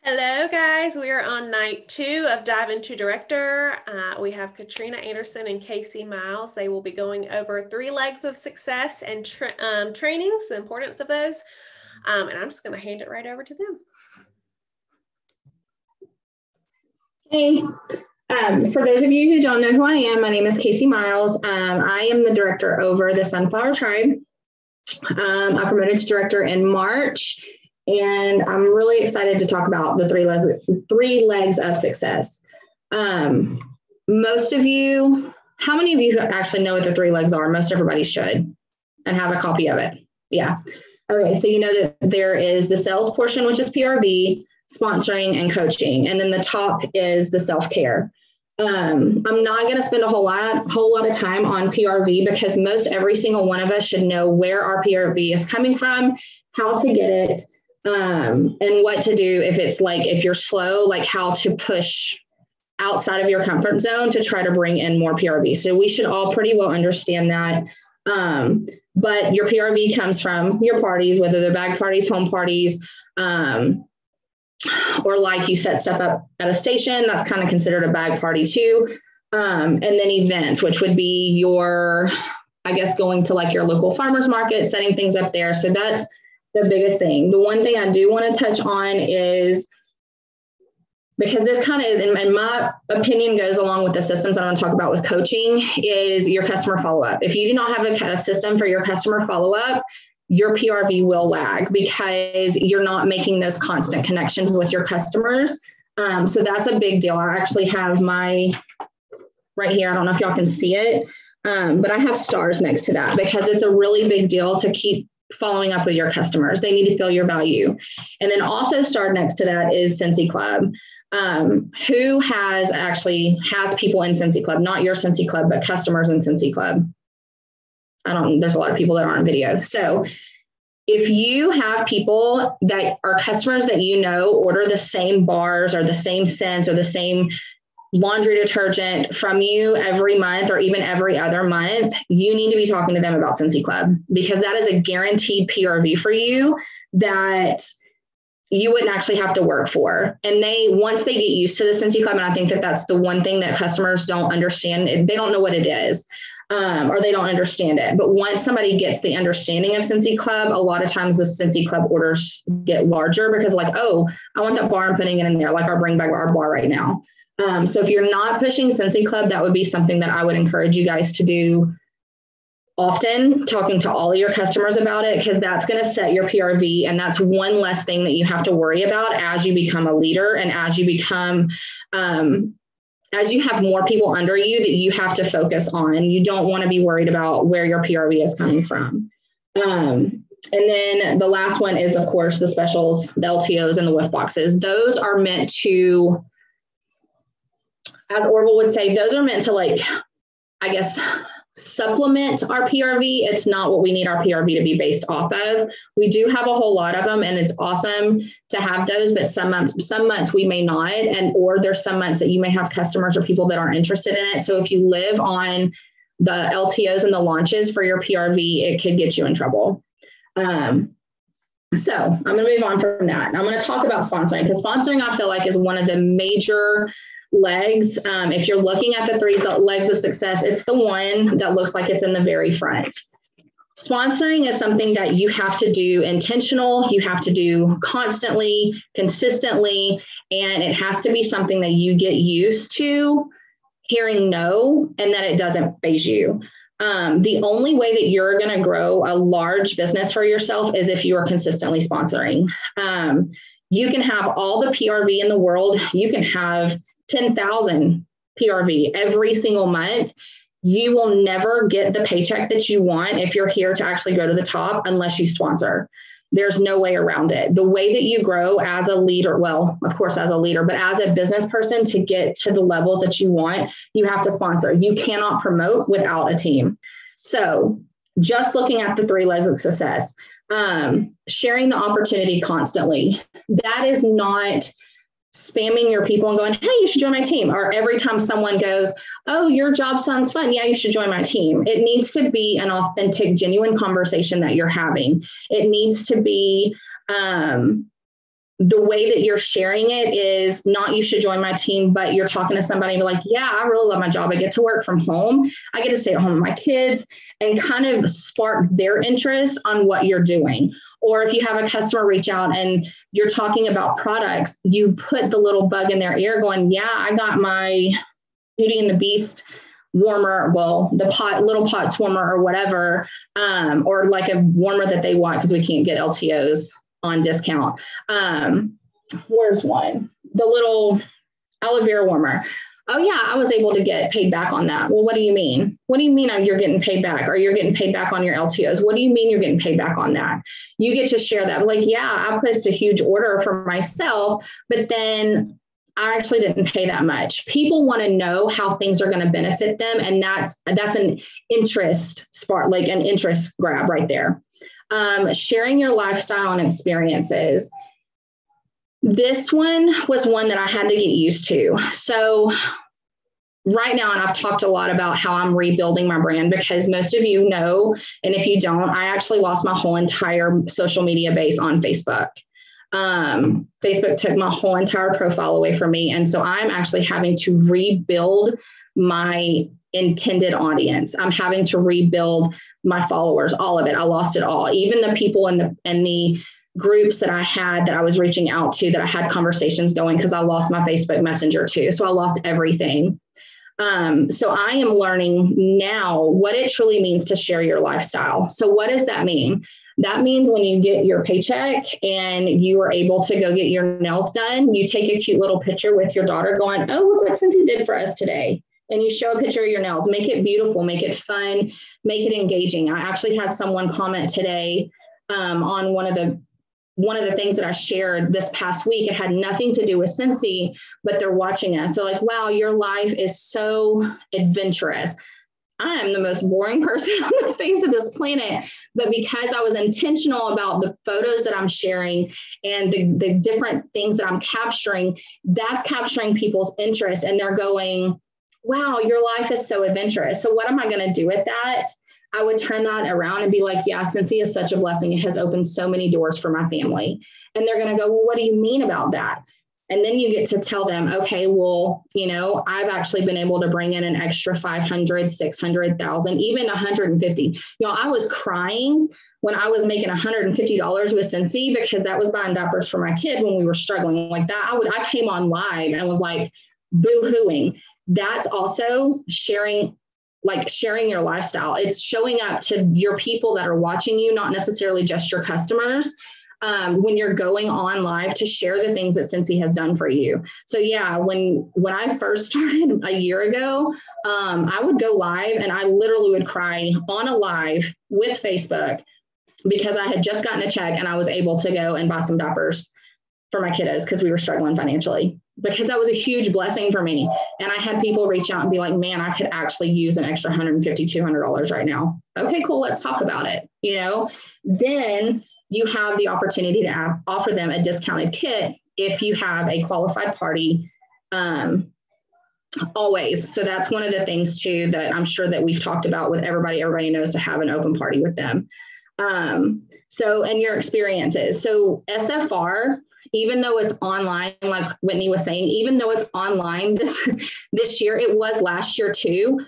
Hello, guys. We are on night 2 of Dive Into Director. We have Katrina Anderson and Casey Miles. They will be going over 3 legs of success and trainings, the importance of those. And I'm just going to hand it right over to them. Hey, for those of you who don't know who I am, my name is Casey Miles. I am the director over the Sunflower Tribe. I promoted to director in March. And I'm really excited to talk about the three legs of success. Most of you, how many of you actually know what the 3 legs are? Most everybody should and have a copy of it. Yeah. Okay. So you know that there is the sales portion, which is PRV, sponsoring, and coaching. And then the top is the self-care. I'm not going to spend a whole lot of time on PRV because most every single one of us should know where our PRV is coming from, how to get it, and what to do if you're slow, like how to push outside of your comfort zone to try to bring in more PRV. So we should all pretty well understand that. But your PRV comes from your parties, whether they're bag parties, home parties, or like you set stuff up at a station, that's kind of considered a bag party too. And then events, which would be going to like your local farmers market, setting things up there. So that's the biggest thing. The one thing I do want to touch on is, because this kind of is, in my opinion, goes along with the systems I want to talk about with coaching, is your customer follow-up. If you do not have a system for your customer follow-up, your PRV will lag because you're not making those constant connections with your customers. So that's a big deal. I actually have my right here. I don't know if y'all can see it, but I have stars next to that because it's a really big deal to keep following up with your customers. They need to feel your value. And then also starred next to that is Scentsy Club. Who has people in Scentsy Club, not your Scentsy Club, but customers in Scentsy Club? There's a lot of people that aren't on video. So if you have people that are customers that order the same bars or the same scents or the same laundry detergent from you every month or even every other month, you need to be talking to them about Scentsy Club, because that is a guaranteed PRV for you that you wouldn't actually have to work for. And once they get used to the Scentsy Club, and I think that that's the one thing that customers don't understand, they don't know what it is, or they don't understand it. But once somebody gets the understanding of Scentsy Club, a lot of times the Scentsy Club orders get larger because I want that bar, I'm putting it in there, like our Bring Back Our Bar right now. So if you're not pushing Scentsy Club, that would be something that I would encourage you guys to do often, talking to all of your customers about it, because that's going to set your PRV. And that's one less thing that you have to worry about as you become a leader and as you become, as you have more people under you that you have to focus on. You don't want to be worried about where your PRV is coming from. And then the last one is, of course, the specials, the LTOs, and the whiff boxes. Those are meant to, as Orville would say, those are meant to supplement our PRV. It's not what we need our PRV to be based off of. We do have a whole lot of them, and it's awesome to have those, but some months we may not, or there's some months that you may have customers or people that aren't interested in it. So if you live on the LTOs and the launches for your PRV, it could get you in trouble. So I'm going to move on from that. I'm going to talk about sponsoring, because sponsoring, I feel like, is one of the major legs. If you're looking at the 3 legs of success, it's the one that looks like it's in the very front. Sponsoring is something that you have to do intentional, you have to do constantly, consistently, and it has to be something that you get used to hearing no, and that it doesn't phase you. The only way that you're going to grow a large business for yourself is if you are consistently sponsoring. You can have all the PRV in the world. You can have 10,000 PRV every single month. You will never get the paycheck that you want if you're here to actually go to the top unless you sponsor. There's no way around it. The way that you grow as a leader, well, of course, as a leader, but as a business person, to get to the levels that you want, you have to sponsor. You cannot promote without a team. So just looking at the 3 legs of success, sharing the opportunity constantly. That is not spamming your people and going, hey, you should join my team. Or every time someone goes, oh, your job sounds fun, yeah, you should join my team. It needs to be an authentic, genuine conversation that you're having. It needs to be the way that you're sharing it is not you should join my team, but you're talking to somebody and be like, yeah, I really love my job. I get to work from home. I get to stay at home with my kids, and kind of spark their interest on what you're doing. Or if you have a customer reach out and you're talking about products, you put the little bug in their ear going, yeah, I got my Beauty and the Beast warmer, well, the little POTS warmer or whatever, or like a warmer that they want because we can't get LTOs on discount. Where's one? The little aloe vera warmer. Oh yeah, I was able to get paid back on that. Well, what do you mean? What do you mean you're getting paid back, or you're getting paid back on your LTOs? What do you mean you're getting paid back on that? You get to share that. Like, yeah, I placed a huge order for myself, but then I actually didn't pay that much. People want to know how things are going to benefit them. And that's an interest spark, like an interest grab right there. Sharing your lifestyle and experiences. This one was one that I had to get used to. So right now, and I've talked a lot about how I'm rebuilding my brand, because most of you know, and if you don't, I actually lost my whole entire social media base on Facebook. Facebook took my whole entire profile away from me. And so I'm actually having to rebuild my intended audience. I'm having to rebuild my followers, all of it. I lost it all. Even the people in the groups that I had that I was reaching out to, that I had conversations going, because I lost my Facebook Messenger too. So I lost everything. So I am learning now what it truly means to share your lifestyle. So what does that mean? That means when you get your paycheck and you are able to go get your nails done, you take a cute little picture with your daughter going, oh, look what Cincy did for us today. And you show a picture of your nails, make it beautiful, make it fun, make it engaging. I actually had someone comment today on one of the things that I shared this past week. It had nothing to do with Cincy, but they're watching us. They're like, wow, your life is so adventurous. I am the most boring person on the face of this planet. But because I was intentional about the photos that I'm sharing and the different things that I'm capturing, that's capturing people's interest. And they're going, wow, your life is so adventurous. So what am I going to do with that? I would turn that around and be like, yeah, Cincy is such a blessing. It has opened so many doors for my family. And they're going to go, well, what do you mean about that? And then you get to tell them, okay, well, I've actually been able to bring in an extra 500, 600,000, even 150. I was crying when I was making $150 with Cincy, because that was buying diapers for my kid when we were struggling like that. I came on live and was like boo-hooing. That's also sharing your lifestyle. It's showing up to your people that are watching you, not necessarily just your customers. When you're going on live to share the things that Cincy has done for you. So yeah, when I first started a year ago, I would go live and I literally would cry on a live with Facebook, because I had just gotten a check and I was able to go and buy some diapers for my kiddos because we were struggling financially, because that was a huge blessing for me. And I had people reach out and be like, man, I could actually use an extra $150, $200 right now. Okay, cool. Let's talk about it. Then you have the opportunity to offer them a discounted kit if you have a qualified party, always. So that's one of the things too, that I'm sure that we've talked about with everybody. Everybody knows to have an open party with them. So, and your experiences. So SFR, even though it's online, like Whitney was saying, even though it's online this year, it was last year too.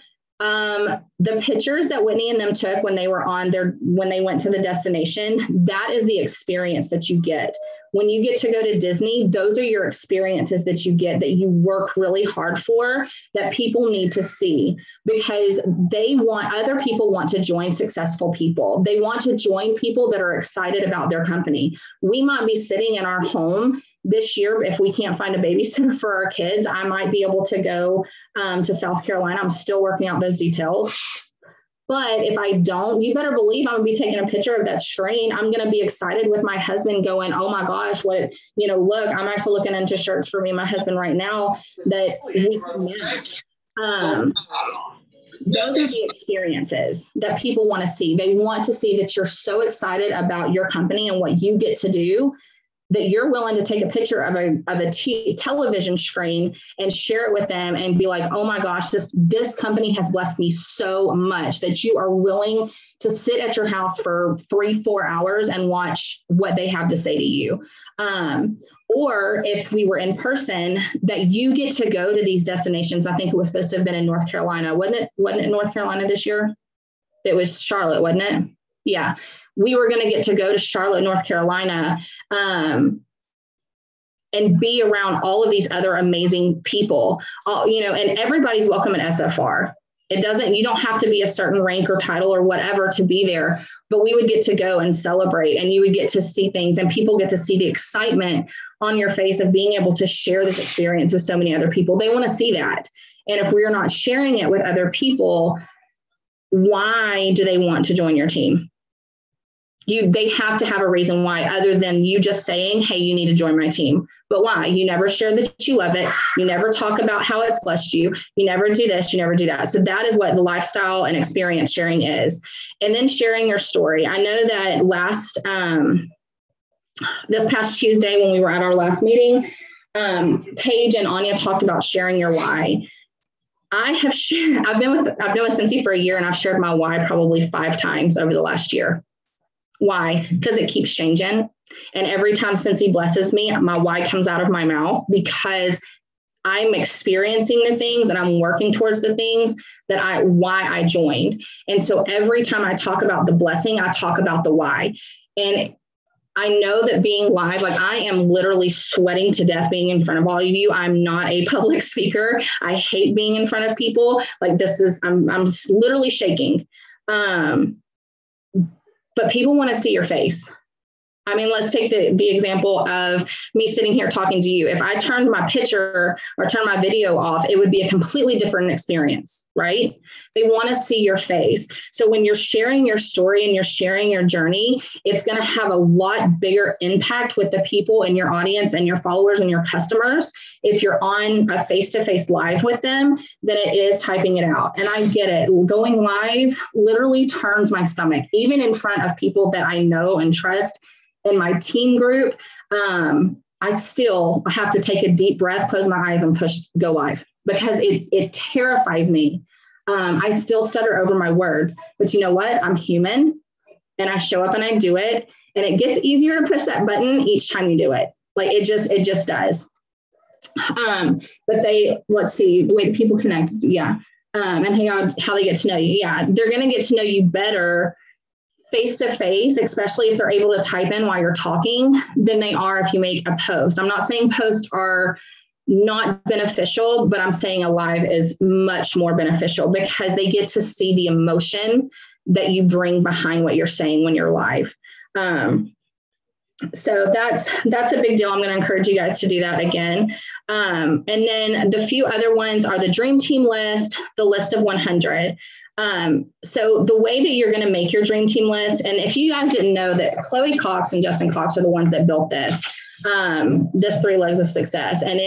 The pictures that Whitney and them took when they went to the destination, that is the experience that you get. When you get to go to Disney, those are your experiences that you get, that you work really hard for, that people need to see, because other people want to join successful people. They want to join people that are excited about their company. We might be sitting in our home this year, if we can't find a babysitter for our kids, I might be able to go to South Carolina. I'm still working out those details. But if I don't, you better believe I'm gonna be taking a picture of that strain. I'm gonna be excited with my husband going, oh my gosh, look, I'm actually looking into shirts for me and my husband right now that we can match. Those are the experiences that people want to see. They want to see that you're so excited about your company and what you get to do, that you're willing to take a picture of a television screen and share it with them and be like, oh my gosh, this company has blessed me so much, that you are willing to sit at your house for 3-4 hours and watch what they have to say to you. Or if we were in person, that you get to go to these destinations. I think it was supposed to have been in North Carolina. Wasn't it North Carolina this year? It was Charlotte, wasn't it? Yeah. We were going to get to go to Charlotte, North Carolina, and be around all of these other amazing people, and everybody's welcome at SFR. You don't have to be a certain rank or title or whatever to be there, but we would get to go and celebrate, and you would get to see things, and people get to see the excitement on your face of being able to share this experience with so many other people. They want to see that. And if we're not sharing it with other people, why do they want to join your team? They have to have a reason why, other than you just saying, hey, you need to join my team. But why? You never share that you love it. You never talk about how it's blessed you. You never do this. You never do that. So that is what the lifestyle and experience sharing is. And then sharing your story. I know that this past Tuesday when we were at our last meeting, Paige and Anya talked about sharing your why. I've been with Cincy for a year, and I've shared my why probably 5 times over the last year. Why? Because it keeps changing. And every time Cincy blesses me, my why comes out of my mouth, because I'm experiencing the things and I'm working towards the things why I joined. And so every time I talk about the blessing, I talk about the why. And I know that being live, like I am literally sweating to death being in front of all of you. I'm not a public speaker. I hate being in front of people. Like I'm just literally shaking. But people want to see your face. I mean, let's take the example of me sitting here talking to you. If I turned my picture or turned my video off, it would be a completely different experience, right? They want to see your face. So when you're sharing your story and you're sharing your journey, it's going to have a lot bigger impact with the people in your audience and your followers and your customers if you're on a face-to-face live with them than it is typing it out. And I get it. Going live literally turns my stomach, even in front of people that I know and trust. In my team group, I still have to take a deep breath, close my eyes, and go live, because it terrifies me. I still stutter over my words, but you know what? I'm human, and I show up and I do it, and it gets easier to push that button each time you do it. Like it just does. But let's see, the way that people connect, yeah, and how they get to know you, yeah, they're going to get to know you better face-to-face, especially if they're able to type in while you're talking, than they are if you make a post. I'm not saying posts are not beneficial, but I'm saying a live is much more beneficial, because they get to see the emotion that you bring behind what you're saying when you're live. So that's a big deal. I'm going to encourage you guys to do that again. And then the few other ones are the dream team list, the list of 100. So the way that you're going to make your dream team list, and if you guys didn't know that Chloe Cox and Justin Cox are the ones that built this 3 legs of success. And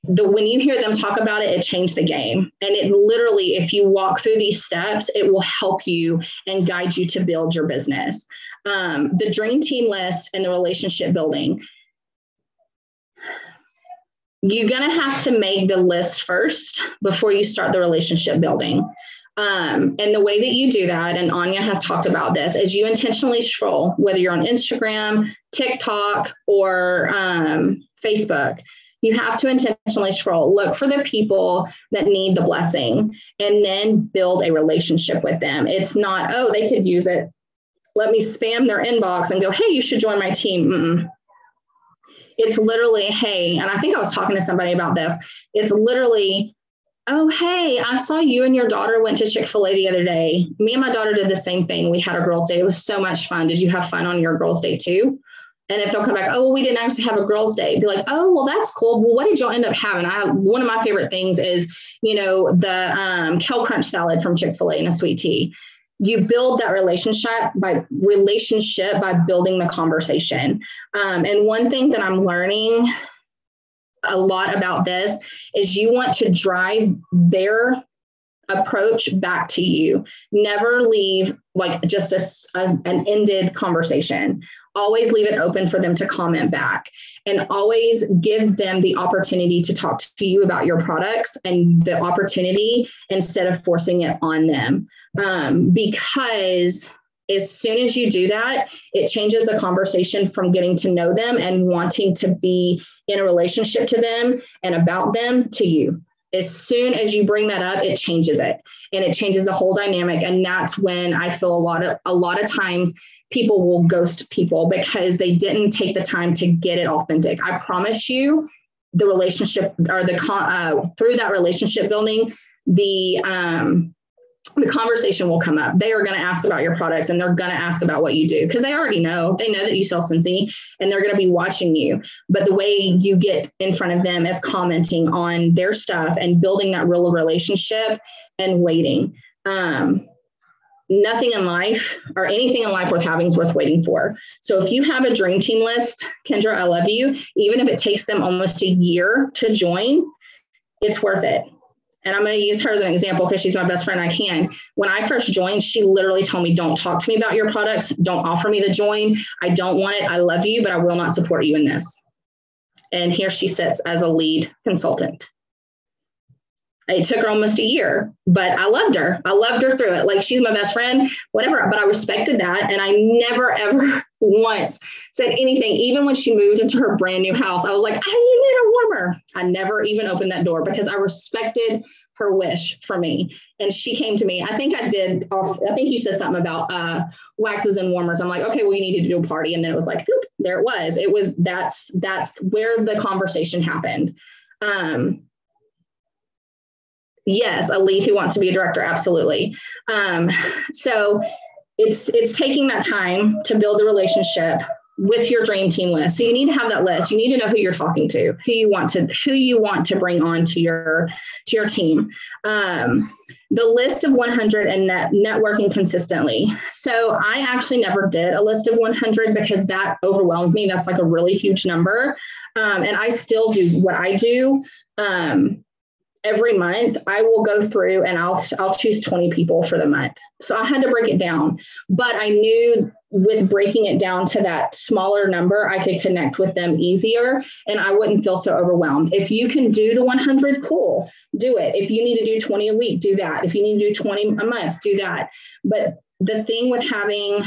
when you hear them talk about it, it changed the game. And it literally, if you walk through these steps, it will help you and guide you to build your business. The dream team list and the relationship building. You're going to have to make the list first before you start the relationship building. And the way that you do that, and Anya has talked about this, is you intentionally scroll, whether you're on Instagram, TikTok, or Facebook. You have to intentionally scroll, look for the people that need the blessing, and then build a relationship with them. It's not, oh, they could use it. Let me spam their inbox and go, hey, you should join my team. Mm-mm. It's literally, hey, and I think I was talking to somebody about this. It's literally, oh, hey, I saw you and your daughter went to Chick-fil-A the other day. Me and my daughter did the same thing. We had a girls' day. It was so much fun. Did you have fun on your girls' day too? And if they'll come back, oh, well, we didn't actually have a girls' day. Be like, oh, well, that's cool. Well, what did y'all end up having? One of my favorite things is, the kale crunch salad from Chick-fil-A and a sweet tea. You build that relationship by building the conversation. And one thing that I'm learning a lot about this is you want to drive their approach back to you. Never leave like just an ended conversation. always leave it open for them to comment back, and always give them the opportunity to talk to you about your products and the opportunity instead of forcing it on them. Because as soon as you do that, it changes the conversation from getting to know them and wanting to be in a relationship to them and about them to you. As soon as you bring that up, it changes it, and it changes the whole dynamic. And that's when I feel a lot of times people will ghost people because they didn't take the time to get it authentic. I promise you, the relationship or through that relationship building, the conversation will come up. They are going to ask about your products, and they're going to ask about what you do because they already know. They know that you sell Scentsy, and they're going to be watching you. But the way you get in front of them is commenting on their stuff and building that real relationship and waiting. Nothing in life or anything in life worth having is worth waiting for. So if you have a dream team list, Kendra, I love you. Even if it takes them almost a year to join, it's worth it. And I'm going to use her as an example because she's my best friend. When I first joined, she literally told me, don't talk to me about your products. Don't offer me to join. I don't want it. I love you, but I will not support you in this. And here she sits as a lead consultant. It took her almost a year, but I loved her. I loved her through it. Like, she's my best friend, whatever. But I respected that. And I never, ever once said anything. Even when she moved into her brand new house, I was like, oh, you need a warmer. I never even opened that door because I respected her wish for me. And she came to me. I think you said something about waxes and warmers. I'm like, okay, well, you needed to do a party. And then it was like, whoop, there it was. That's where the conversation happened. Yes, a lead who wants to be a director. Absolutely. So it's taking that time to build a relationship with your dream team list. So you need to have that list. You need to know who you're talking to, who you want to bring on to your team. The list of 100 and networking consistently. So I actually never did a list of 100 because that overwhelmed me. That's like a really huge number. And I still do what I do. Every month I will go through and I'll choose 20 people for the month. So I had to break it down, but I knew with breaking it down to that smaller number, I could connect with them easier and I wouldn't feel so overwhelmed. If you can do the 100, cool, do it. If you need to do 20 a week, do that. If you need to do 20 a month, do that. But the thing with having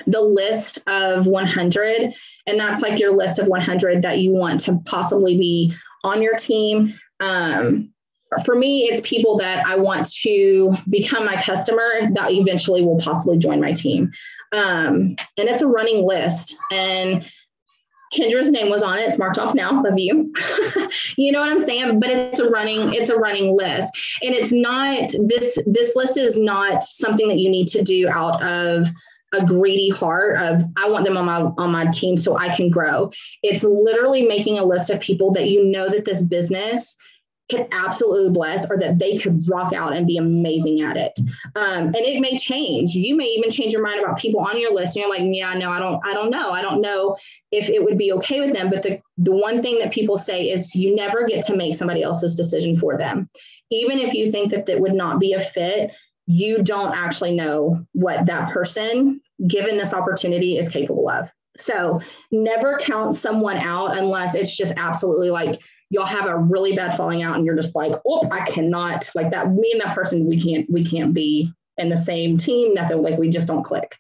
the list of 100, and that's like your list of 100 that you want to possibly be on your team. For me, it's people that I want to become my customer that eventually will possibly join my team. And it's a running list, and Kendra's name was on it. It's marked off now. Love you. You know what I'm saying? But it's a running list. And it's not, this list is not something that you need to do out of a greedy heart of, I want them on my team so I can grow. It's literally making a list of people that you know that this business can absolutely bless, or that they could rock out and be amazing at it. And it may change. You may even change your mind about people on your list. And you're like, yeah, no, I don't know. I don't know if it would be okay with them. But the one thing that people say is you never get to make somebody else's decision for them. Even if you think that would not be a fit, you don't actually know what that person, given this opportunity, is capable of. So never count someone out unless it's just absolutely like y'all have a really bad falling out and you're just like, oh, I cannot, like that, me and that person, we can't be in the same team, nothing, like we just don't click.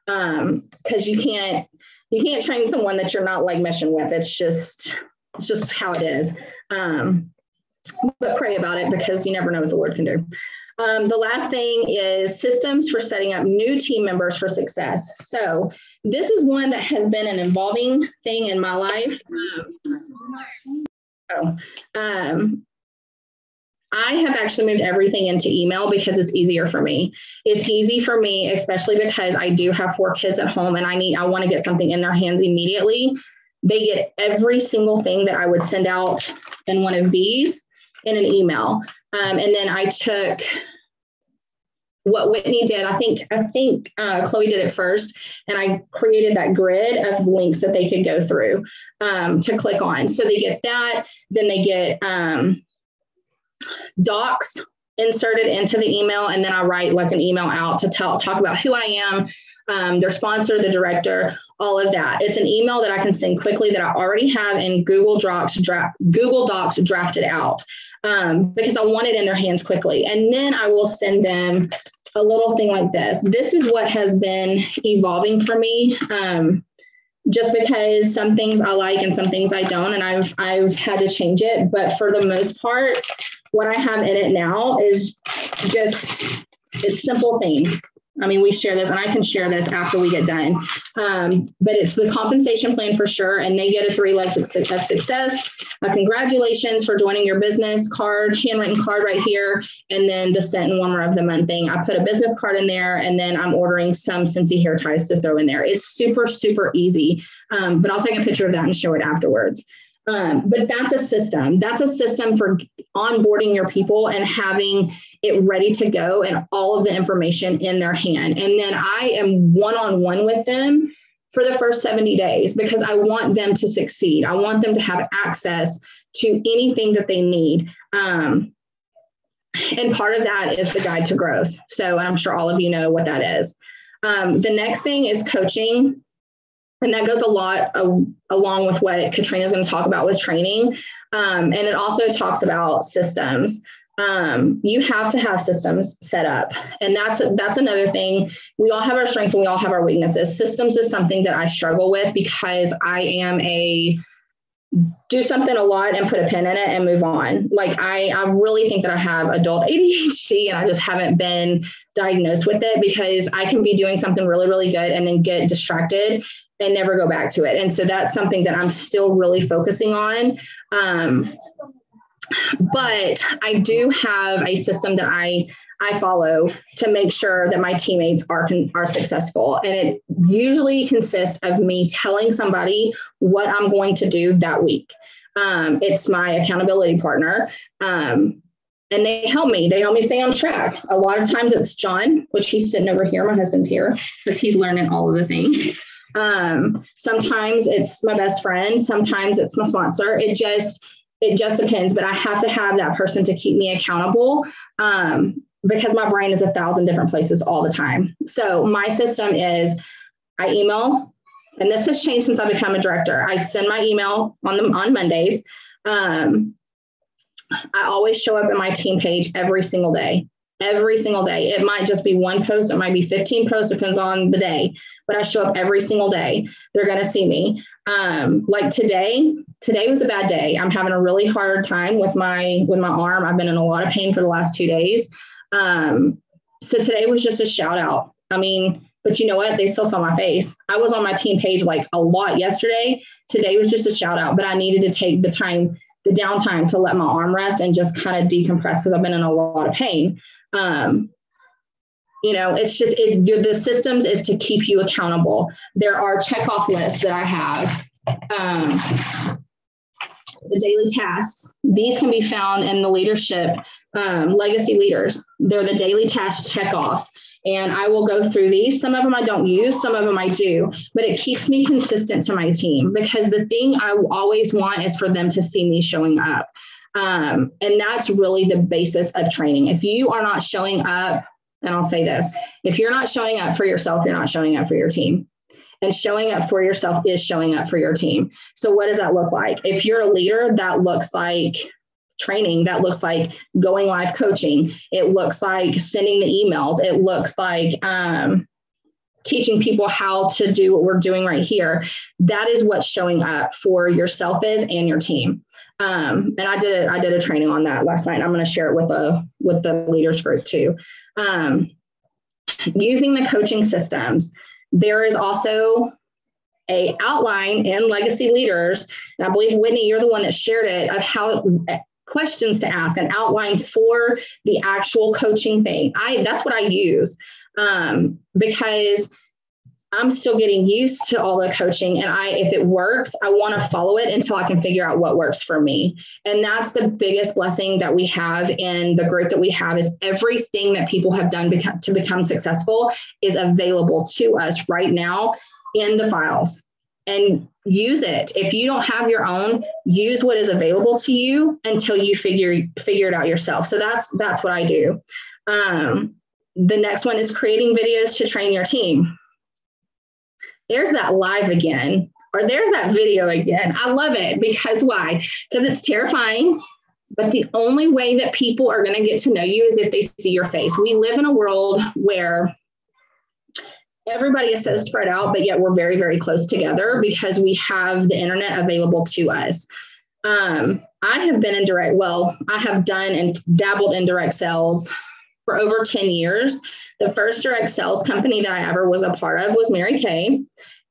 Because you can't train someone that you're not like meshing with. It's just how it is. But pray about it because you never know what the Lord can do. The last thing is systems for setting up new team members for success. So this is one that has been an evolving thing in my life. I have actually moved everything into email because it's easier for me. It's easy for me, especially because I do have 4 kids at home and I want to get something in their hands immediately. They get every single thing that I would send out in one of these in an email. And then I took what Whitney did. I think Chloe did it first, and I created that grid of links that they could go through to click on. So they get that, then they get docs inserted into the email, and then I write like an email out to talk about who I am, their sponsor, the director, all of that. It's an email that I can send quickly that I already have in Google Docs drafted out, because I want it in their hands quickly. And then I will send them a little thing like this. This is what has been evolving for me. Just because some things I like and some things I don't, and I've had to change it. But for the most part, what I have in it now is it's simple things. I mean, we share this, and I can share this after we get done. But it's the compensation plan for sure. And they get a 3 legs of success. Congratulations for joining your business card, handwritten card right here. And then the scent and warmer of the month thing. I put a business card in there, and then I'm ordering some Scentsy hair ties to throw in there. It's super, super easy. But I'll take a picture of that and show it afterwards. But that's a system. That's a system for onboarding your people and having it ready to go and all of the information in their hand. And then I am one-on-one with them for the first 70 days because I want them to succeed. I want them to have access to anything that they need. And part of that is the guide to growth. So I'm sure all of you know what that is. The next thing is coaching. And that goes a lot along with what Katrina is going to talk about with training. And it also talks about systems. You have to have systems set up. And that's another thing. We all have our strengths and we all have our weaknesses. Systems is something that I struggle with because I am do something a lot and put a pin in it and move on. Like I really think that I have adult ADHD and I just haven't been diagnosed with it because I can be doing something really, really good and then get distracted and never go back to it. And so that's something that I'm still really focusing on. But I do have a system that I follow to make sure that my teammates are successful. And it usually consists of me telling somebody what I'm going to do that week. It's my accountability partner. And they help me. They help me stay on track. A lot of times it's John, which he's sitting over here. My husband's here because he's learning all of the things. Sometimes it's my best friend. Sometimes it's my sponsor. It just depends, but I have to have that person to keep me accountable, because my brain is 1,000 different places all the time. So my system is I email, and this has changed since I become a director. I send my email on Mondays. I always show up at my team page every single day. Every single day. It might just be one post. It might be 15 posts, depends on the day, but I show up every single day. They're going to see me. Like today was a bad day. I'm having a really hard time with my arm. I've been in a lot of pain for the last 2 days. So today was just a shout out. I mean, but you know what? They still saw my face. I was on my team page like a lot yesterday. Today was just a shout out, but I needed to take the downtime to let my arm rest and just kind of decompress because I've been in a lot of pain. It's just, the systems is to keep you accountable. There are checkoff lists that I have, the daily tasks. These can be found in the leadership, legacy leaders. They're the daily task checkoffs. And I will go through these. Some of them I don't use, some of them I do, but it keeps me consistent to my team because the thing I always want is for them to see me showing up. And that's really the basis of training. If you are not showing up, and I'll say this, if you're not showing up for yourself, you're not showing up for your team. And showing up for yourself is showing up for your team. So what does that look like? If you're a leader, that looks like training. That looks like going live coaching. It looks like sending the emails. It looks like teaching people how to do what we're doing right here. That is what showing up for yourself is and your team. And I did a training on that last night. I'm going to share it with the leaders group too. Using the coaching systems, there is also a outline in Legacy Leaders, and I believe Whitney, you're the one that shared it, of how questions to ask, an outline for the actual coaching thing. That's what I use because I'm still getting used to all the coaching, and if it works, I want to follow it until I can figure out what works for me. And that's the biggest blessing that we have in the group that we have, is everything that people have done to become successful is available to us right now in the files. And use it. If you don't have your own, use what is available to you until you figure it out yourself. So that's what I do. The next one is creating videos to train your team. there's that live again, or there's that video again. I love it because why? Because it's terrifying. But the only way that people are going to get to know you is if they see your face. We live in a world where everybody is so spread out, but yet we're very, very close together because we have the internet available to us. I have been in I have done and dabbled in direct sales for over 10 years. The first direct sales company that I ever was a part of was Mary Kay.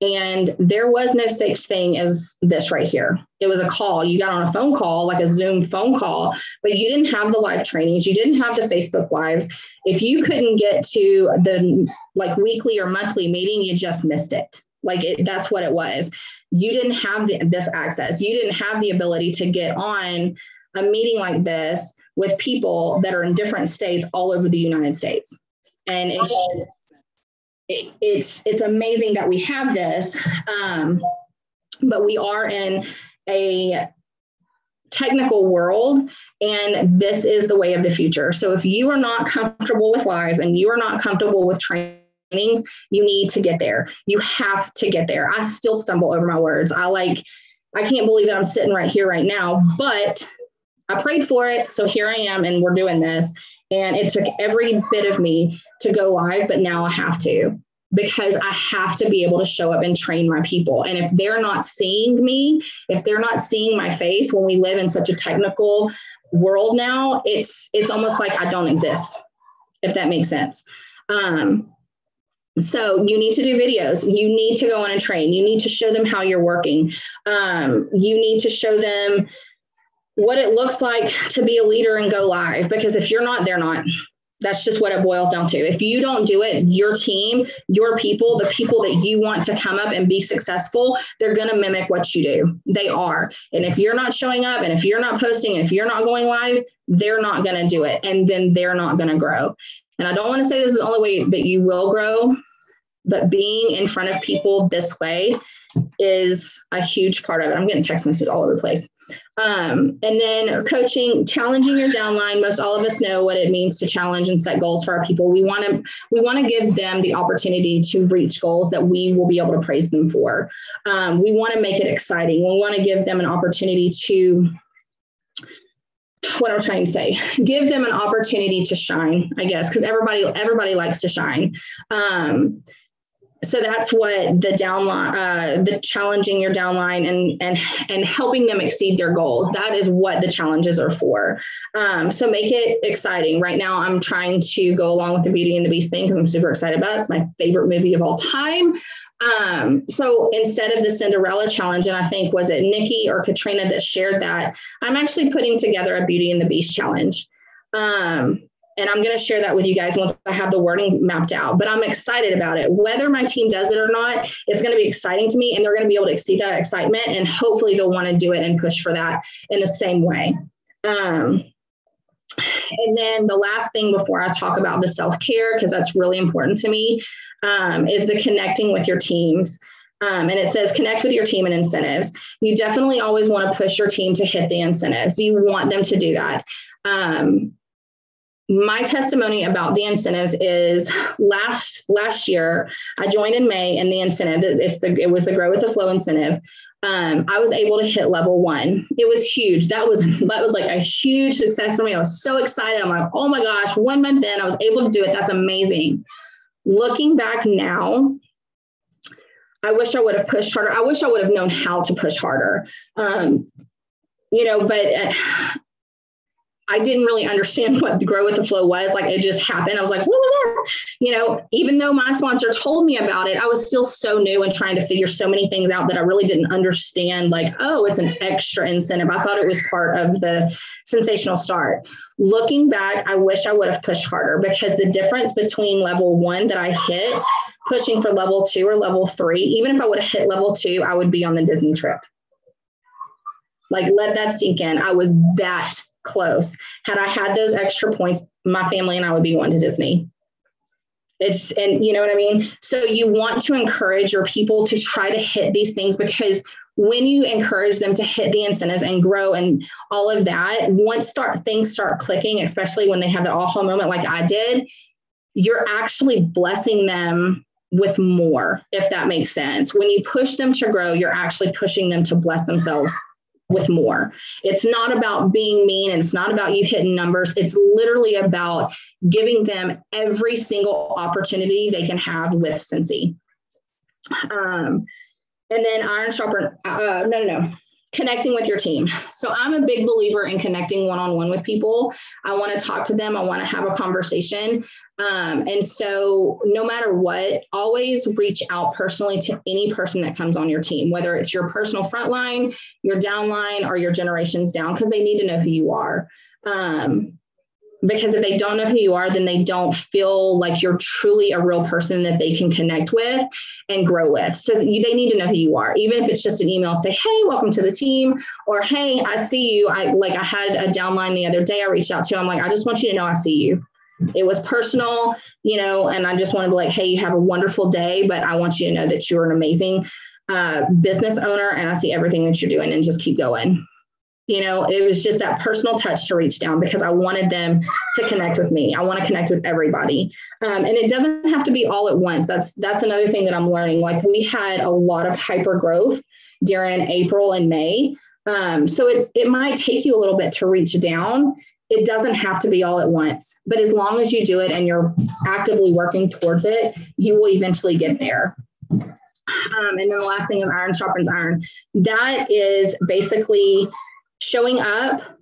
And there was no such thing as this right here. It was a call. You got on a phone call, like a Zoom phone call, but you didn't have the live trainings. You didn't have the Facebook lives. If you couldn't get to the like weekly or monthly meeting, you just missed it. That's what it was. You didn't have this access. You didn't have the ability to get on a meeting like this with people that are in different states all over the United States. And it's amazing that we have this, but we are in a technical world, and this is the way of the future. So if you are not comfortable with lives and you are not comfortable with trainings, you need to get there. You have to get there. I still stumble over my words. I can't believe that I'm sitting right here right now, but I prayed for it. So here I am, and we're doing this. And it took every bit of me to go live, but now I have to, because I have to be able to show up and train my people. And if they're not seeing me, if they're not seeing my face, when we live in such a technical world now, it's almost like I don't exist, if that makes sense. So you need to do videos. You need to go on and train. You need to show them how you're working. You need to show them what it looks like to be a leader and go live, because if you're not, they're not. That's just what it boils down to. If you don't do it, your team, your people, the people that you want to come up and be successful, they're going to mimic what you do. They are. And if you're not showing up, and if you're not posting, and if you're not going live, they're not going to do it. And then they're not going to grow. And I don't want to say this is the only way that you will grow, but being in front of people this way is a huge part of it. I'm getting text messages all over the place. And then coaching, challenging your downline. Most all of us know what it means to challenge and set goals for our people. We want to give them the opportunity to reach goals that we will be able to praise them for. We want to make it exciting. We want to give them an opportunity to, what I'm trying to say, give them an opportunity to shine, I guess, because everybody likes to shine. So that's what the downline, the challenging your downline and helping them exceed their goals. That is what the challenges are for. So make it exciting. Right now, I'm trying to go along with the Beauty and the Beast thing because I'm super excited about it. It's my favorite movie of all time. So instead of the Cinderella challenge, and I think, was it Nikki or Katrina that shared that, I'm actually putting together a Beauty and the Beast challenge. And I'm going to share that with you guys once I have the wording mapped out. But I'm excited about it. Whether my team does it or not, it's going to be exciting to me, and they're going to be able to exceed that excitement. And hopefully they'll want to do it and push for that in the same way. And then the last thing before I talk about the self-care, because that's really important to me, is the connecting with your teams. And it says connect with your team and incentives. You definitely always want to push your team to hit the incentives. You want them to do that. My testimony about the incentives is last year, I joined in May, and the incentive, it was the Grow with the Flow incentive. I was able to hit level 1. It was huge. That was like a huge success for me. I was so excited. I'm like, oh my gosh, 1 month in, I was able to do it. That's amazing. Looking back now, I wish I would have pushed harder. I wish I would have known how to push harder. But I didn't really understand what the Grow with the Flow was. Like, it just happened. I was like, what was that? Even though my sponsor told me about it, I was still so new and trying to figure so many things out that I really didn't understand, like, oh, it's an extra incentive. I thought it was part of the Sensational Start. Looking back, I wish I would have pushed harder, because the difference between level 1 that I hit, pushing for level 2 or level 3, even if I would have hit level 2, I would be on the Disney trip. Like, let that sink in. I was that close. Had I had those extra points, my family and I would be going to Disney. And you know what I mean? So you want to encourage your people to try to hit these things, because when you encourage them to hit the incentives and grow and all of that, once things start clicking, especially when they have the aha moment like I did, you're actually blessing them with more, if that makes sense. When you push them to grow, you're actually pushing them to bless themselves with more. It's not about being mean, and it's not about you hitting numbers. It's literally about giving them every single opportunity they can have with Scentsy. And then iron sharper, connecting with your team. So I'm a big believer in connecting one-on-one with people. I want to talk to them. I want to have a conversation. And so no matter what, always reach out personally to any person that comes on your team, whether it's your personal front line, your downline, or your generations down, because they need to know who you are. Because if they don't know who you are, then they don't feel like you're truly a real person that they can connect with and grow with. So they need to know who you are, even if it's just an email, say, hey, welcome to the team, or, hey, I see you. I had a downline the other day. I reached out to you. I'm like, I just want you to know I see you. It was personal, and I just wanted to be like, hey, you have a wonderful day, but I want you to know that you're an amazing business owner, and I see everything that you're doing, and just keep going. It was just that personal touch to reach down, because I wanted them to connect with me. I want to connect with everybody. And it doesn't have to be all at once. That's another thing that I'm learning. Like, we had a lot of hyper growth during April and May. So it might take you a little bit to reach down. It doesn't have to be all at once, but as long as you do it and you're actively working towards it, you will eventually get there. And then the last thing is iron sharpens iron. That is basically showing up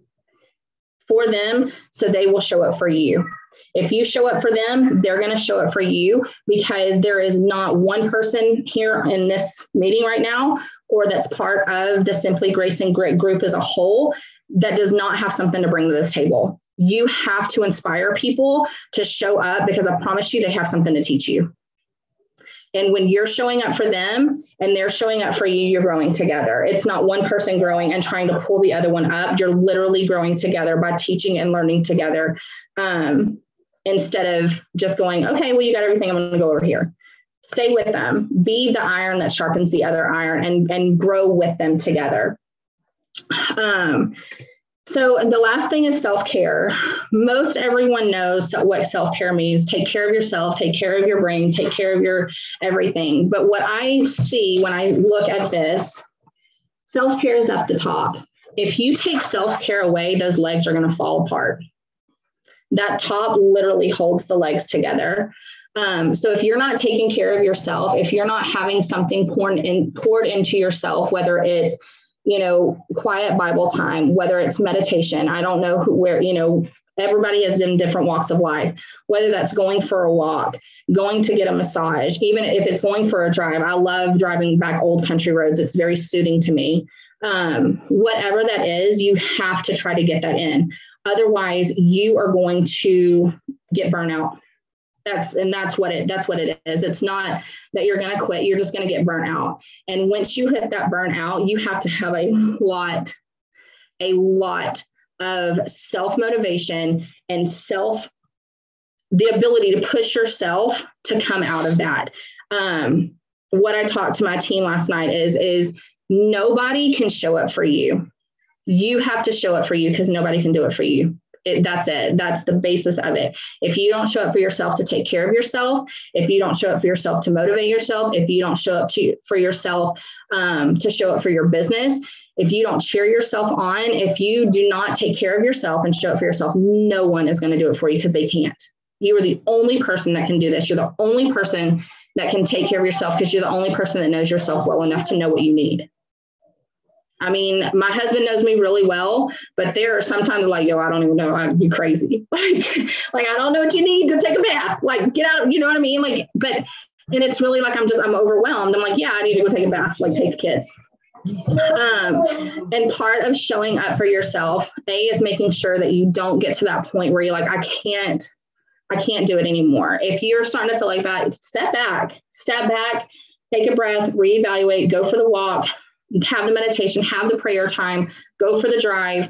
for them so they will show up for you. If you show up for them, they're going to show up for you, because there is not one person here in this meeting right now, or that's part of the Simply Grace and Grit group as a whole, that does not have something to bring to this table. You have to inspire people to show up, because I promise you, they have something to teach you. And when you're showing up for them and they're showing up for you, you're growing together. It's not one person growing and trying to pull the other one up. You're literally growing together by teaching and learning together, instead of just going, okay, well, you got everything, I'm going to go over here. Stay with them. Be the iron that sharpens the other iron, and grow with them together. So the last thing is self-care. Most everyone knows what self-care means. Take care of yourself, take care of your brain, take care of your everything. But what I see when I look at this, self-care is at the top. If you take self-care away, those legs are going to fall apart. That top literally holds the legs together. So if you're not taking care of yourself, if you're not having something poured into yourself, whether it's quiet Bible time, whether it's meditation, I don't know where everybody is in different walks of life, whether that's going for a walk, going to get a massage, even if it's going for a drive. I love driving back old country roads. It's very soothing to me. Whatever that is, you have to try to get that in. Otherwise, you are going to get burnout. That's what it is. It's not that you're going to quit. You're just going to get burnt out. And once you hit that burnout, you have to have a lot of self-motivation and the ability to push yourself to come out of that. What I talked to my team last night is nobody can show up for you. You have to show up for you, because nobody can do it for you. That's it. That's the basis of it. If you don't show up for yourself to take care of yourself, if you don't show up for yourself to motivate yourself, if you don't show up for yourself to show up for your business, if you don't cheer yourself on, if you do not take care of yourself and show up for yourself, no one is going to do it for you, because they can't. You are the only person that can do this. You're the only person that can take care of yourself, because you're the only person that knows yourself well enough to know what you need. I mean, my husband knows me really well, but there are sometimes like, I don't even know. I'd be crazy. like, I don't know what you need. Go take a bath. Like, get out. You know what I mean? And it's really like, I'm overwhelmed. I'm like, yeah, I need to go take a bath. Like, take the kids. And part of showing up for yourself, is making sure that you don't get to that point where you're like, I can't do it anymore. If you're starting to feel like that, step back, take a breath, reevaluate, go for the walk, have the meditation, have the prayer time, go for the drive,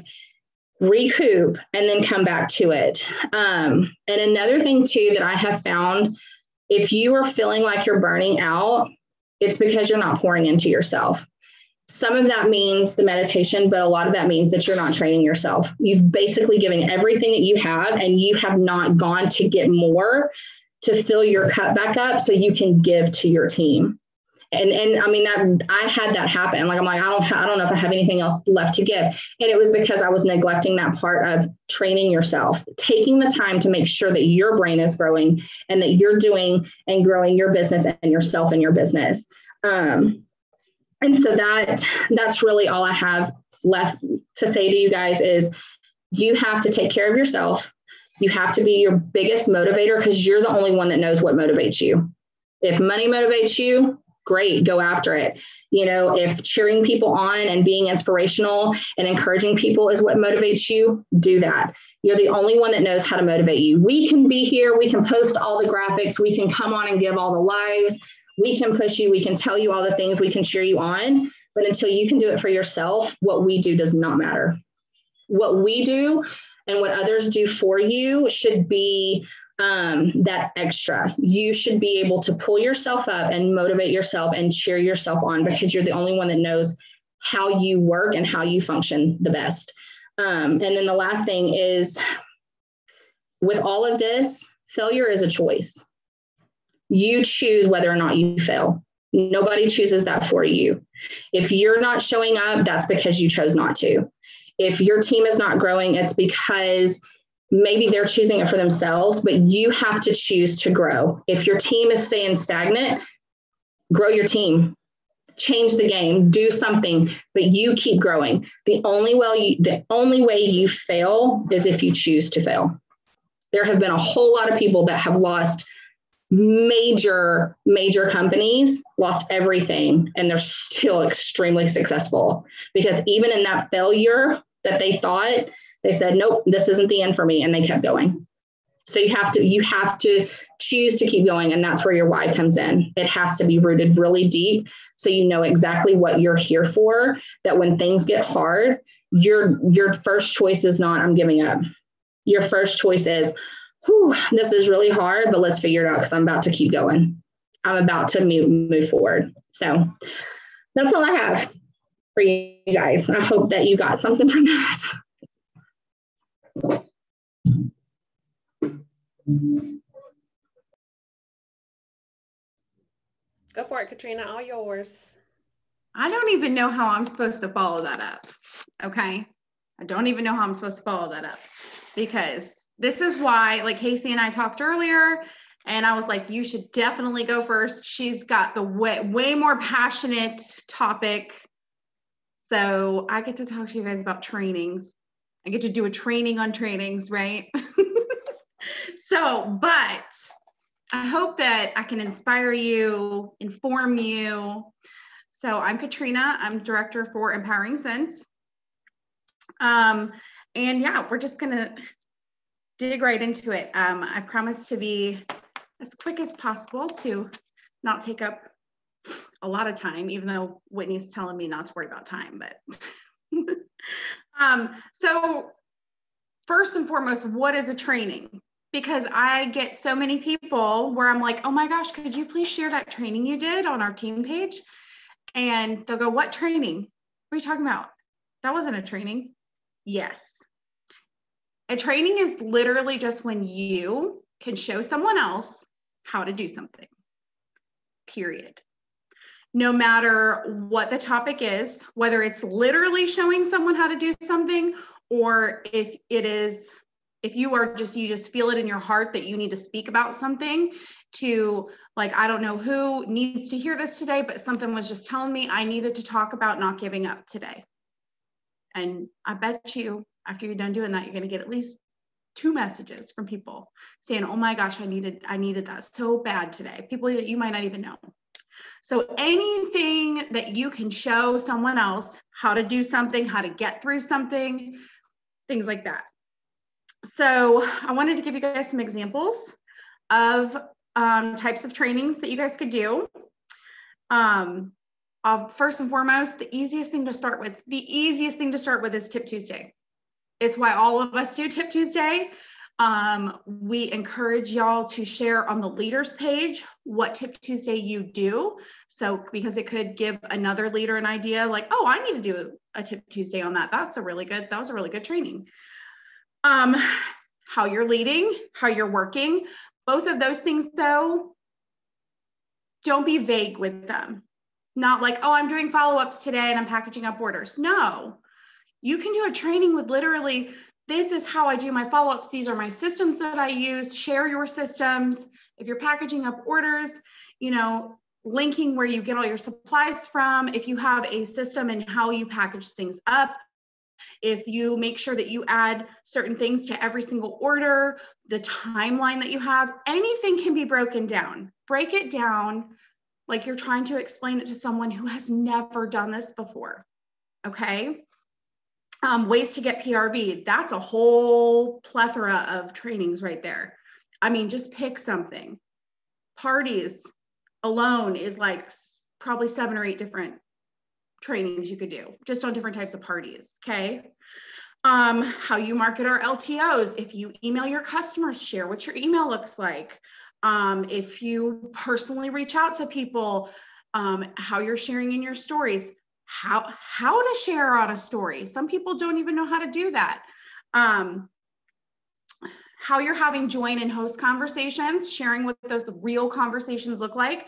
recoup, and then come back to it. And another thing too that I have found, if you are feeling like you're burning out, it's because you're not pouring into yourself. Some of that means the meditation, but a lot of that means that you're not training yourself. You've basically given everything that you have, and you have not gone to get more to fill your cup back up so you can give to your team. And I mean, that I had that happen. Like, I'm like, I don't know if I have anything else left to give. And it was because I was neglecting that part of training yourself, taking the time to make sure that your brain is growing and that you're doing and growing your business and yourself and your business. And so that's really all I have left to say to you guys is you have to take care of yourself. You have to be your biggest motivator because you're the only one that knows what motivates you. If money motivates you, great, go after it. You know, if cheering people on and being inspirational and encouraging people is what motivates you, do that. You're the only one that knows how to motivate you. We can be here. We can post all the graphics. We can come on and give all the lives. We can push you. We can tell you all the things. We can cheer you on. But until you can do it for yourself, what we do does not matter. What we do and what others do for you should be that extra. You should be able to pull yourself up and motivate yourself and cheer yourself on because you're the only one that knows how you work and how you function the best. And then the last thing is with all of this, failure is a choice. You choose whether or not you fail. Nobody chooses that for you. If you're not showing up, that's because you chose not to. If your team is not growing, it's because maybe they're choosing it for themselves, but you have to choose to grow. If your team is staying stagnant, grow your team, change the game, do something, but you keep growing. The only way you fail is if you choose to fail. There have been a whole lot of people that have lost major companies, lost everything, and they're still extremely successful because even in that failure that they thought, they said, nope, this isn't the end for me. And they kept going. So you have to choose to keep going. And that's where your why comes in. It has to be rooted really deep. So you know exactly what you're here for, that when things get hard, your first choice is not, I'm giving up. Your first choice is, this is really hard, but let's figure it out because I'm about to keep going. I'm about to move forward. So that's all I have for you guys. I hope that you got something from that. Go for it, Katrina, all yours. I don't even know how I'm supposed to follow that up. Okay. I don't even know how I'm supposed to follow that up because this is why, like Casey and I talked earlier, and I was like, you should definitely go first. She's got the way more passionate topic. So I get to talk to you guys about trainings. I get to do a training on trainings, right? But I hope that I can inspire you, inform you. So I'm Katrina. I'm director for Empowering Sense. And yeah, we're just going to dig right into it. I promise to be as quick as possible to not take up a lot of time, even though Whitney's telling me not to worry about time, but so first and foremost, what is a training? Because I get so many people where I'm like, oh my gosh, could you please share that training you did on our team page? And they'll go, what training? What are you talking about? That wasn't a training. Yes. A training is literally just when you can show someone else how to do something, period. No matter what the topic is, whether it's literally showing someone how to do something, or if you just feel it in your heart that you need to speak about something to, like, I don't know who needs to hear this today, but something was just telling me I needed to talk about not giving up today. And I bet you after you're done doing that, you're going to get at least 2 messages from people saying, oh my gosh, I needed that so bad today. People that you might not even know. So anything that you can show someone else how to do something, how to get through something, things like that. So I wanted to give you guys some examples of types of trainings that you guys could do. First and foremost, the easiest thing to start with is Tip Tuesday. It's why all of us do Tip Tuesday. We encourage y'all to share on the leaders page what Tip Tuesday you do. So, because it could give another leader an idea like, oh, I need to do a Tip Tuesday on that. That was a really good training. How you're leading, how you're working, Both of those things though, don't be vague with them. Not like, oh, I'm doing follow-ups today and I'm packaging up orders. No, you can do a training with literally, this is how I do my follow-ups. These are my systems that I use. Share your systems. If you're packaging up orders, you know, linking where you get all your supplies from. If you have a system and how you package things up, if you make sure that you add certain things to every single order, the timeline that you have, anything can be broken down. Break it down like you're trying to explain it to someone who has never done this before, okay? Ways to get PRV, that's a whole plethora of trainings right there. I mean, just pick something. Parties alone is like probably 7 or 8 different trainings you could do just on different types of parties, okay? How you market our LTOs. If you email your customers, share what your email looks like. If you personally reach out to people, how you're sharing in your stories, how to share on a story. Some people don't even know how to do that. How you're having join and host conversations, sharing what those real conversations look like,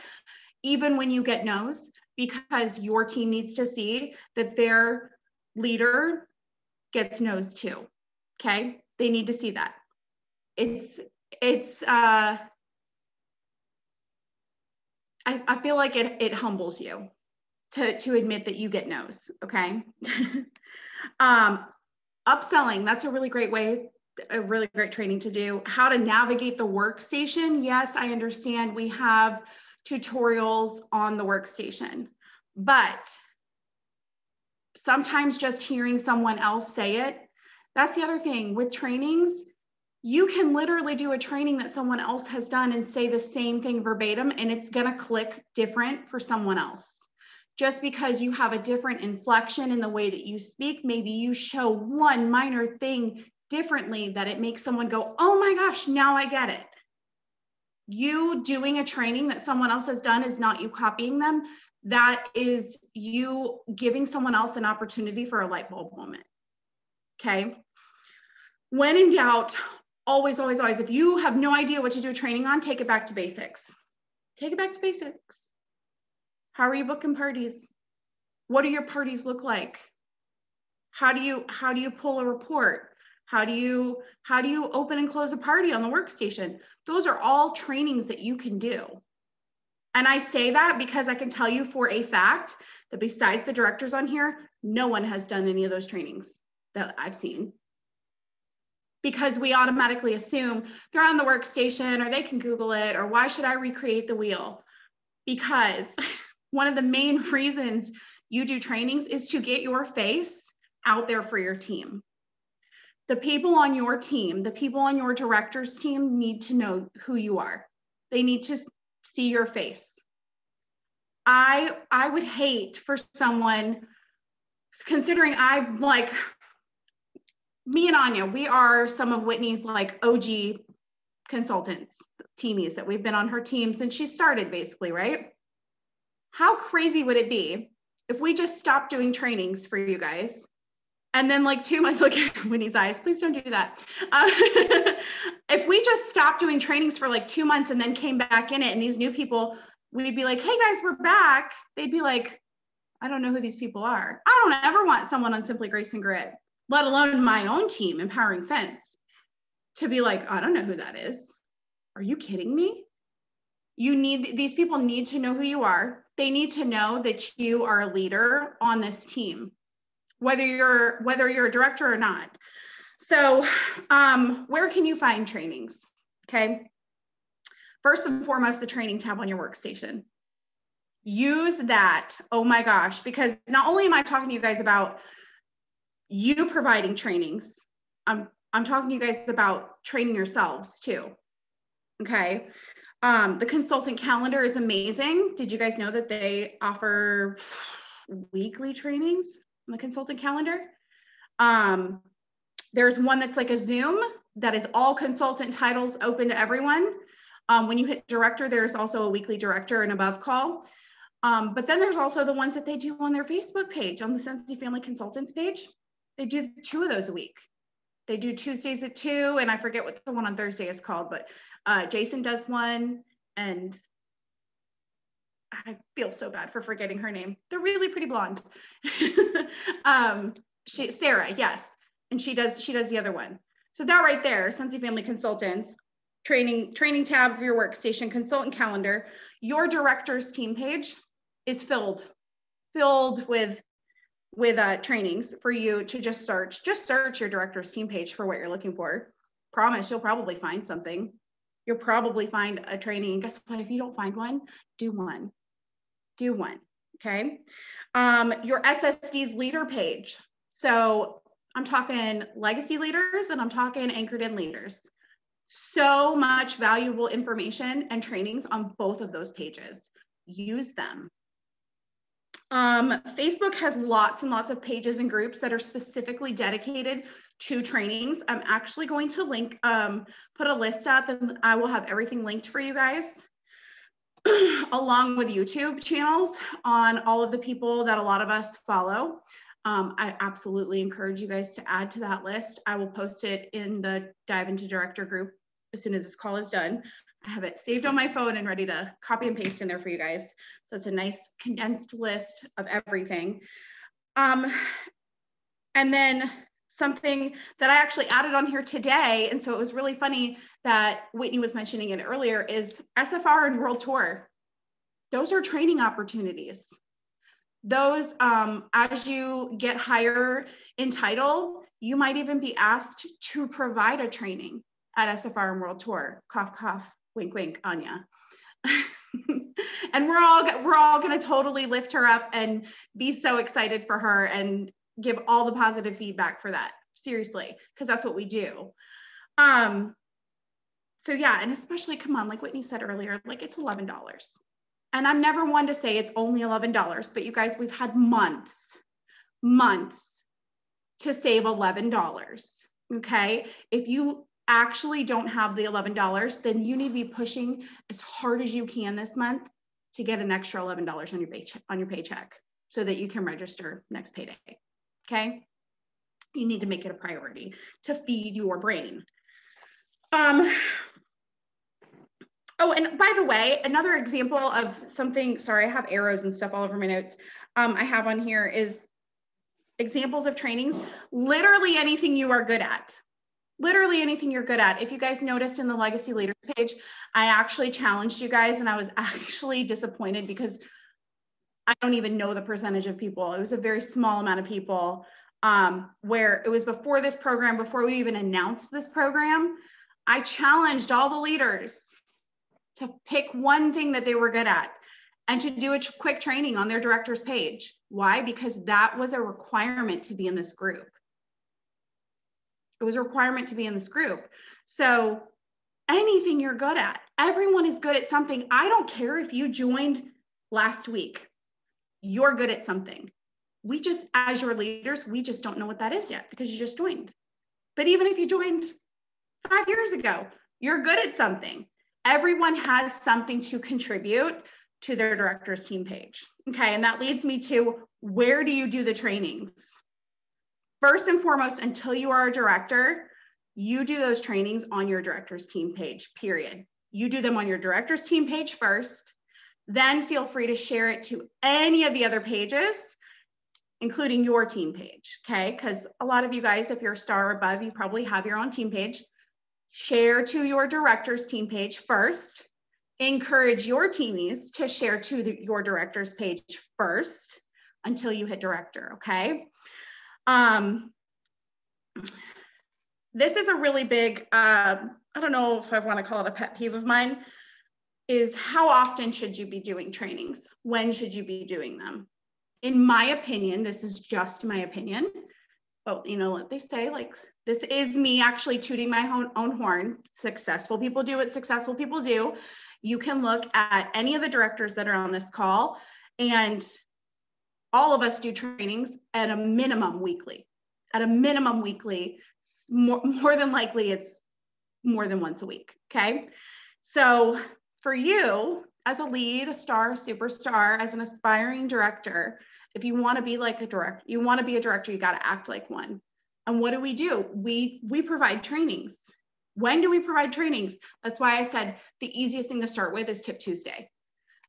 even when you get no's, because your team needs to see that their leader gets no's too, okay? They need to see that. I feel like it humbles you to admit that you get no's, okay? Upselling, that's a really great way, a really great training to do. How to navigate the workstation. Yes, I understand we have tutorials on the workstation, but sometimes just hearing someone else say it, that's the other thing with trainings. You can literally do a training that someone else has done and say the same thing verbatim, and it's going to click different for someone else. Just because you have a different inflection in the way that you speak, maybe you show one minor thing differently that it makes someone go, oh my gosh, now I get it. You doing a training that someone else has done is not you copying them. That is you giving someone else an opportunity for a light bulb moment. Okay. When in doubt, always, always, always, if you have no idea what to do a training on, take it back to basics. Take it back to basics. How are you booking parties? What do your parties look like? How do you pull a report? How do you open and close a party on the workstation? Those are all trainings that you can do. And I say that because I can tell you for a fact that besides the directors on here, no one has done any of those trainings that I've seen. Because we automatically assume they're on the workstation or they can Google it, or why should I recreate the wheel? Because one of the main reasons you do trainings is to get your face out there for your team. The people on your team, the people on your director's team need to know who you are. They need to see your face. I would hate for someone, considering I'm like, me and Anya, we are some of Whitney's like OG consultants, teamies that we've been on her team since she started basically, right? How crazy would it be if we just stopped doing trainings for you guys? And then like 2 months, look at Whitney's eyes, please don't do that. If we just stopped doing trainings for like 2 months and then came back in it, and these new people, we'd be like, hey guys, we're back. They'd be like, I don't know who these people are. I don't ever want someone on Simply Grace and Grit, let alone my own team, Empowering Sense, to be like, I don't know who that is. Are you kidding me? These people need to know who you are. They need to know that you are a leader on this team, whether you're a director or not. So where can you find trainings? Okay. First and foremost, the training tab on your workstation. Use that. Oh my gosh, because not only am I talking to you guys about you providing trainings, I'm talking to you guys about training yourselves too. Okay. The consultant calendar is amazing. Did you guys know that they offer weekly trainings on the consultant calendar? There's one that's like a Zoom that is all consultant titles open to everyone. When you hit director, there's also a weekly director and above call. But then there's also the ones that they do on their Facebook page, on the Sensi Family Consultants page. They do 2 of those a week. They do Tuesdays at 2, and I forget what the one on Thursday is called, but Jason does one, and I feel so bad for forgetting her name. They're really pretty blonde. Sarah, yes. And she does the other one. So that right there, Sensi Family Consultants, training tab of your workstation, consultant calendar, your director's team page is filled with trainings for you to just search your director's team page for what you're looking for. Promise you'll probably find something. You'll probably find a training. And guess what? If you don't find one, do one. Okay. Your SSD's leader page. So I'm talking legacy leaders and I'm talking anchored in leaders. So much valuable information and trainings on both of those pages. Use them. Facebook has lots and lots of pages and groups that are specifically dedicated to trainings. I'm actually going to link, put a list up, and I will have everything linked for you guys, along with YouTube channels on all of the people that a lot of us follow. I absolutely encourage you guys to add to that list. I will post it in the Dive Into Director group as soon as this call is done. I have it saved on my phone and ready to copy and paste in there for you guys. So it's a nice condensed list of everything. And then something that I actually added on here today, and so it was really funny that Whitney was mentioning it earlier, is SFR and World Tour. Those are training opportunities. Those, as you get higher in title, you might even be asked to provide a training at SFR and World Tour. Cough, cough, wink, wink, Anya. And we're all going to totally lift her up and be so excited for her and give all the positive feedback for that. Seriously, because that's what we do. So yeah, and especially, come on, like Whitney said earlier, like it's $11. And I'm never one to say it's only $11, but you guys, we've had months to save $11. Okay. If you actually don't have the $11, then you need to be pushing as hard as you can this month to get an extra $11 on your paycheck so that you can register next payday. Okay. You need to make it a priority to feed your brain. Oh, and by the way, another example of something, sorry, I have arrows and stuff all over my notes. I have on here is examples of trainings, literally anything you are good at. Literally anything you're good at. If you guys noticed in the Legacy Leaders page, I actually challenged you guys, and I was actually disappointed because I don't even know the percentage of people. It was a very small amount of people, where it was before this program, before we even announced this program. I challenged all the leaders to pick one thing that they were good at and to do a quick training on their director's page. Why? Because that was a requirement to be in this group. It was a requirement to be in this group. So anything you're good at, everyone is good at something. I don't care if you joined last week, you're good at something. We just, as your leaders, we just don't know what that is yet because you just joined. But even if you joined 5 years ago, you're good at something. Everyone has something to contribute to their director's team page. Okay, and that leads me to, where do you do the trainings? First and foremost, until you are a director, you do those trainings on your director's team page, period. You do them on your director's team page first, then feel free to share it to any of the other pages, including your team page, okay? Because a lot of you guys, if you're a star or above, you probably have your own team page. Share to your director's team page first. Encourage your teamies to share to your director's page first until you hit director, okay? This is a really big, I don't know if I want to call it a pet peeve of mine, is how often should you be doing trainings? When should you be doing them? In my opinion, this is just my opinion, but you know what they say, like, this is me actually tooting my own horn. Successful people do what successful people do. You can look at any of the directors that are on this call, and all of us do trainings at a minimum weekly. At a minimum weekly, more than likely it's more than once a week, okay? So for you, as a lead, a star, a superstar, as an aspiring director, if you want to be like a director, you want to be a director, you got to act like one. And what do? We provide trainings. When do we provide trainings? That's why I said the easiest thing to start with is Tip Tuesday.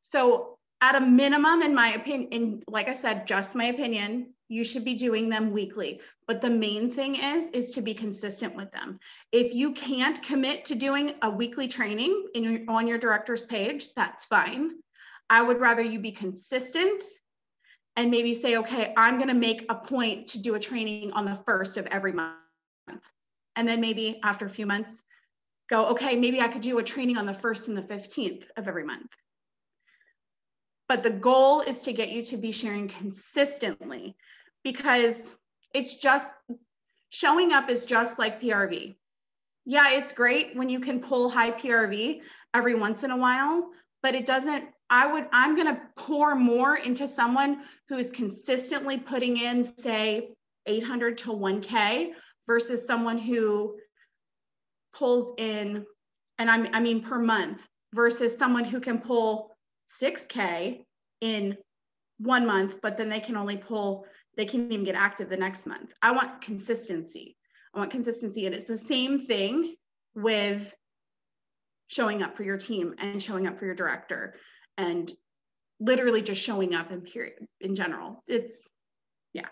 So at a minimum, in my opinion, and like I said, just my opinion, you should be doing them weekly. But the main thing is to be consistent with them. If you can't commit to doing a weekly training on your director's page, that's fine. I would rather you be consistent and maybe say, okay, I'm going to make a point to do a training on the 1st of every month. And then maybe after a few months, go, okay, maybe I could do a training on the 1st and the 15th of every month. But the goal is to get you to be sharing consistently, because it's just, showing up is just like PRV. Yeah, it's great when you can pull high PRV every once in a while, but it doesn't, I'm going to pour more into someone who is consistently putting in, say, 800 to 1K versus someone who pulls in, and I mean per month, versus someone who can pull 6K in 1 month, but then they can't even get active the next month. I want consistency. And it's the same thing with showing up for your team and showing up for your director and literally just showing up in general. It's, yeah.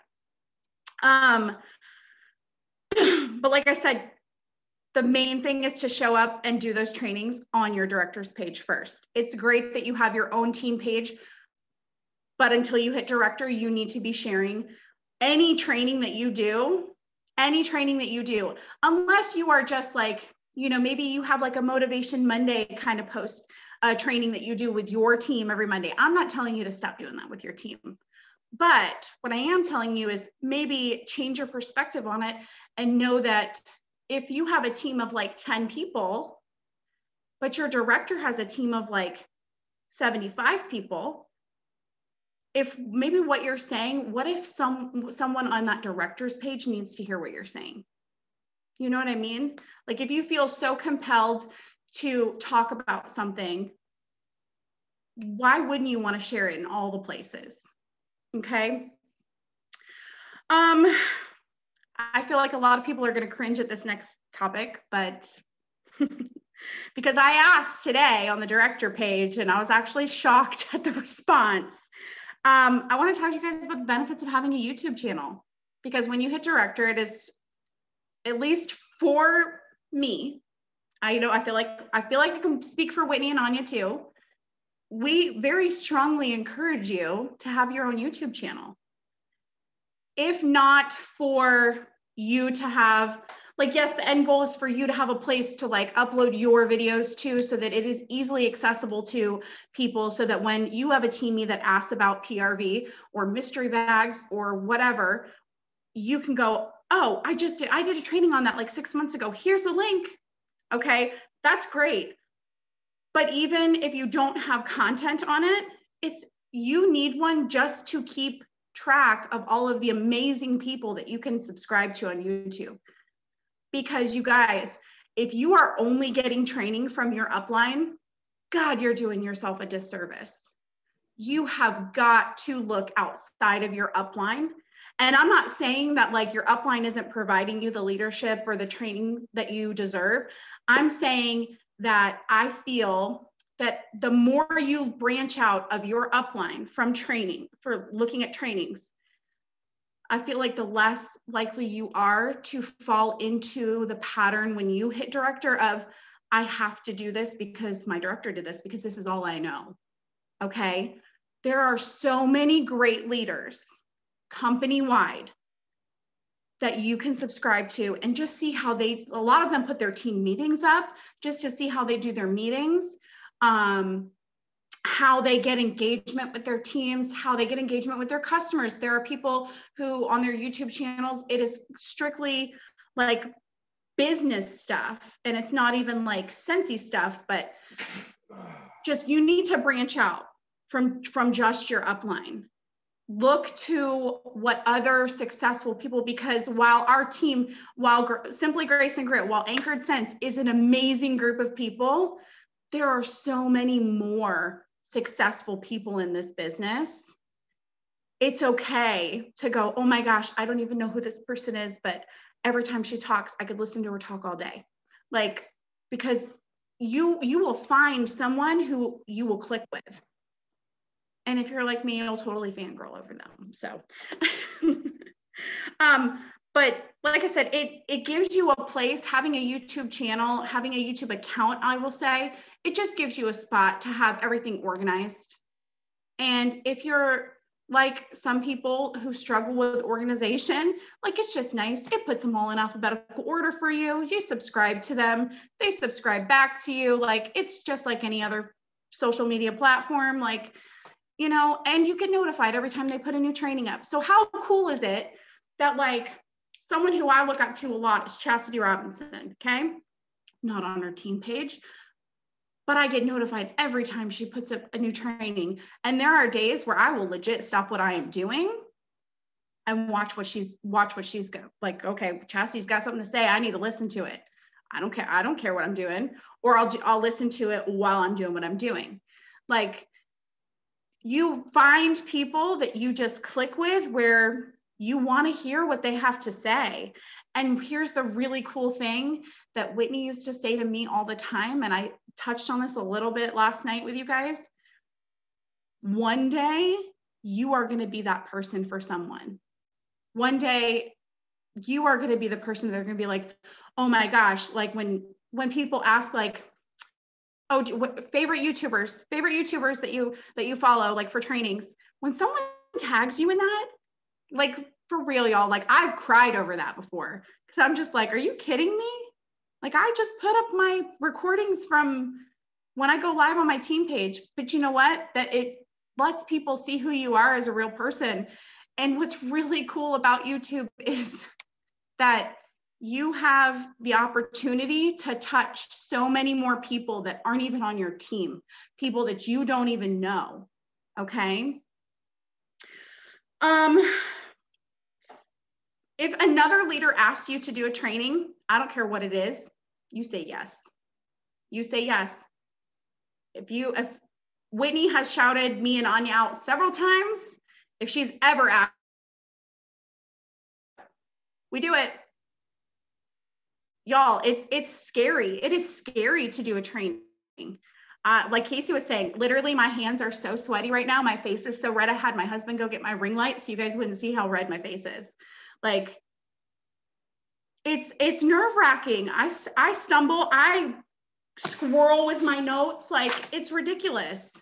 But like I said, the main thing is to show up and do those trainings on your director's page first. It's great that you have your own team page, but until you hit director, you need to be sharing any training that you do, unless you are just like, maybe you have like a Motivation Monday kind of post training that you do with your team every Monday. I'm not telling you to stop doing that with your team. But what I am telling you is maybe change your perspective on it and know that if you have a team of like 10 people, but your director has a team of like 75 people, if maybe what you're saying, what if someone on that director's page needs to hear what you're saying? You know what I mean? Like if you feel so compelled to talk about something, why wouldn't you want to share it in all the places? Okay. I feel like a lot of people are going to cringe at this next topic, but because I asked today on the director page and I was actually shocked at the response. I want to talk to you guys about the benefits of having a YouTube channel, because when you hit director, it is, at least for me, I feel like I can speak for Whitney and Anya too. We very strongly encourage you to have your own YouTube channel. If not for you to have, like, yes, the end goal is for you to have a place to like upload your videos to, so that it is easily accessible to people, so that when you have a teamie that asks about PRV or mystery bags or whatever, you can go, oh, I did a training on that like 6 months ago. Here's the link. Okay, that's great. But even if you don't have content on it, you need one just to keep track of all of the amazing people that you can subscribe to on YouTube. Because you guys, if you are only getting training from your upline, God, you're doing yourself a disservice. You have got to look outside of your upline. And I'm not saying that like your upline isn't providing you the leadership or the training that you deserve. I'm saying that I feel that the more you branch out of your upline from training, for looking at trainings, I feel like the less likely you are to fall into the pattern when you hit director of, I have to do this because my director did this, because this is all I know. Okay. There are so many great leaders company-wide that you can subscribe to and just see how a lot of them put their team meetings up just to see how they do their meetings, how they get engagement with their teams, how they get engagement with their customers. There are people who on their YouTube channels, it is strictly like business stuff. And it's not even like sensey stuff, but just, you need to branch out from just your upline. Look to what other successful people, because while our team, while Simply Grace and Grit, while Anchored Sense is an amazing group of people, there are so many more successful people in this business. It's okay to go, oh my gosh, I don't even know who this person is, but every time she talks, I could listen to her talk all day. Like, because you will find someone who you will click with. And if you're like me, you'll totally fangirl over them. So, but like I said, it gives you a place, having a YouTube channel, having a YouTube account, I will say, it just gives you a spot to have everything organized. And if you're like some people who struggle with organization, like it's just nice. It puts them all in alphabetical order for you. You subscribe to them. They subscribe back to you. Like it's just like any other social media platform, like, you know, and you get notified every time they put a new training up. So how cool is it that like someone who I look up to a lot is Chastity Robinson, okay? Not on her team page, but I get notified every time she puts up a new training. And there are days where I will legit stop what I am doing and watch what she's got. Like, okay, Chastity's got something to say. I need to listen to it. I don't care what I'm doing, or I'll listen to it while I'm doing what I'm doing. Like, you find people that you just click with where you want to hear what they have to say. And here's the really cool thing that Whitney used to say to me all the time, and I touched on this a little bit last night with you guys. One day, you are going to be that person for someone. One day, you are going to be the person that they're going to be like, oh my gosh, like when people ask like, oh, favorite YouTubers that you follow, like for trainings, when someone tags you in that, like for real, y'all, like I've cried over that before, because I'm just like, are you kidding me? Like I just put up my recordings from when I go live on my team page, but you know what? That it lets people see who you are as a real person. And what's really cool about YouTube is that you have the opportunity to touch so many more people that aren't even on your team, people that you don't even know, okay? If another leader asks you to do a training, I don't care what it is, you say yes. You say yes. If Whitney has shouted me and Anya out several times, if she's ever asked, we do it. Y'all, it's scary. It is scary to do a training. Like Casey was saying, literally my hands are so sweaty right now. My face is so red. I had my husband go get my ring light so you guys wouldn't see how red my face is. Like, it's nerve-wracking. I stumble, I squirrel with my notes, like it's ridiculous.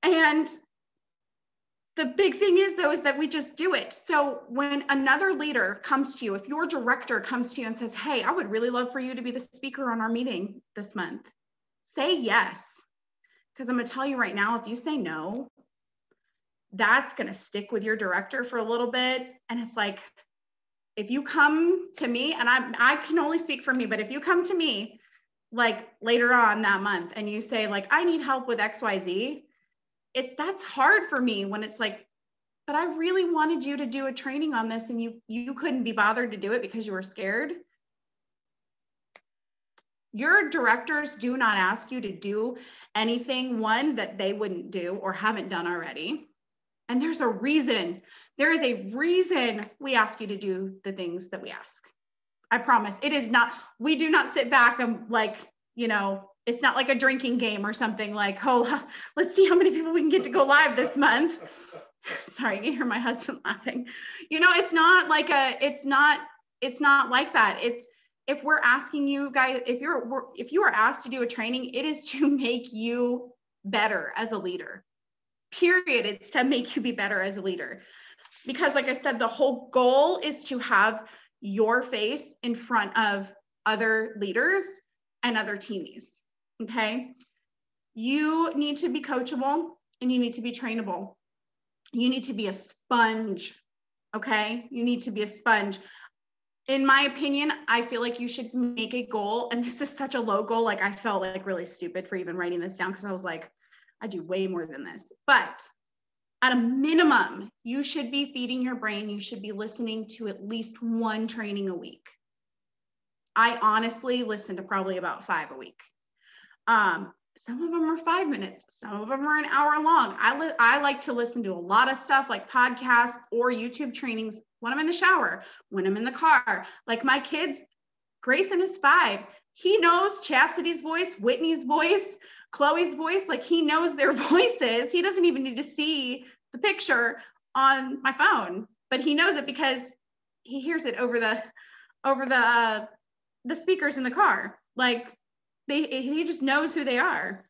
And the big thing is though, is that we just do it. So when another leader comes to you, if your director comes to you and says, hey, I would really love for you to be the speaker on our meeting this month, say yes. Because I'm gonna tell you right now, if you say no, that's gonna stick with your director for a little bit. And it's like, if you come to me, and I can only speak for me, but if you come to me like later on that month and you say like, I need help with XYZ, that's hard for me when it's like, but I really wanted you to do a training on this and you couldn't be bothered to do it because you were scared. Your directors do not ask you to do anything, one, that they wouldn't do or haven't done already. And there's a reason. There is a reason we ask you to do the things that we ask. I promise. It is not, we do not sit back and like, you know, it's not like a drinking game or something like, oh, let's see how many people we can get to go live this month. Sorry, you hear my husband laughing. You know, it's not like it's not like that. It's, if we're asking you guys, if you are asked to do a training, it is to make you better as a leader. Period. It's to make you be better as a leader. Because like I said, the whole goal is to have your face in front of other leaders and other teamies. Okay. You need to be coachable and you need to be trainable. You need to be a sponge. Okay. You need to be a sponge. In my opinion, I feel like you should make a goal. And this is such a low goal. Like I felt like really stupid for even writing this down because I was like, I do way more than this. But at a minimum, you should be feeding your brain. You should be listening to at least one training a week. I honestly listen to probably about 5 a week. Some of them are 5 minutes. Some of them are an hour long. I like to listen to a lot of stuff like podcasts or YouTube trainings when I'm in the shower, when I'm in the car. Like my kids, Grayson is 5. He knows Chastity's voice, Whitney's voice, Chloe's voice. Like he knows their voices. He doesn't even need to see the picture on my phone, but he knows it because he hears it over the speakers in the car. Like he just knows who they are.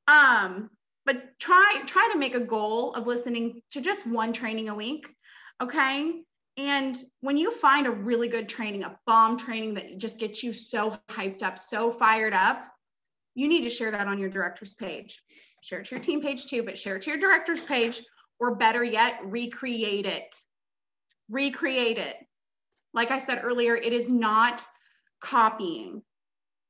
But try to make a goal of listening to just one training a week. Okay. And when you find a really good training, a bomb training that just gets you so hyped up, so fired up, you need to share that on your director's page. Share it to your team page too, but share it to your director's page, or better yet, recreate it. Recreate it. Like I said earlier, it is not copying.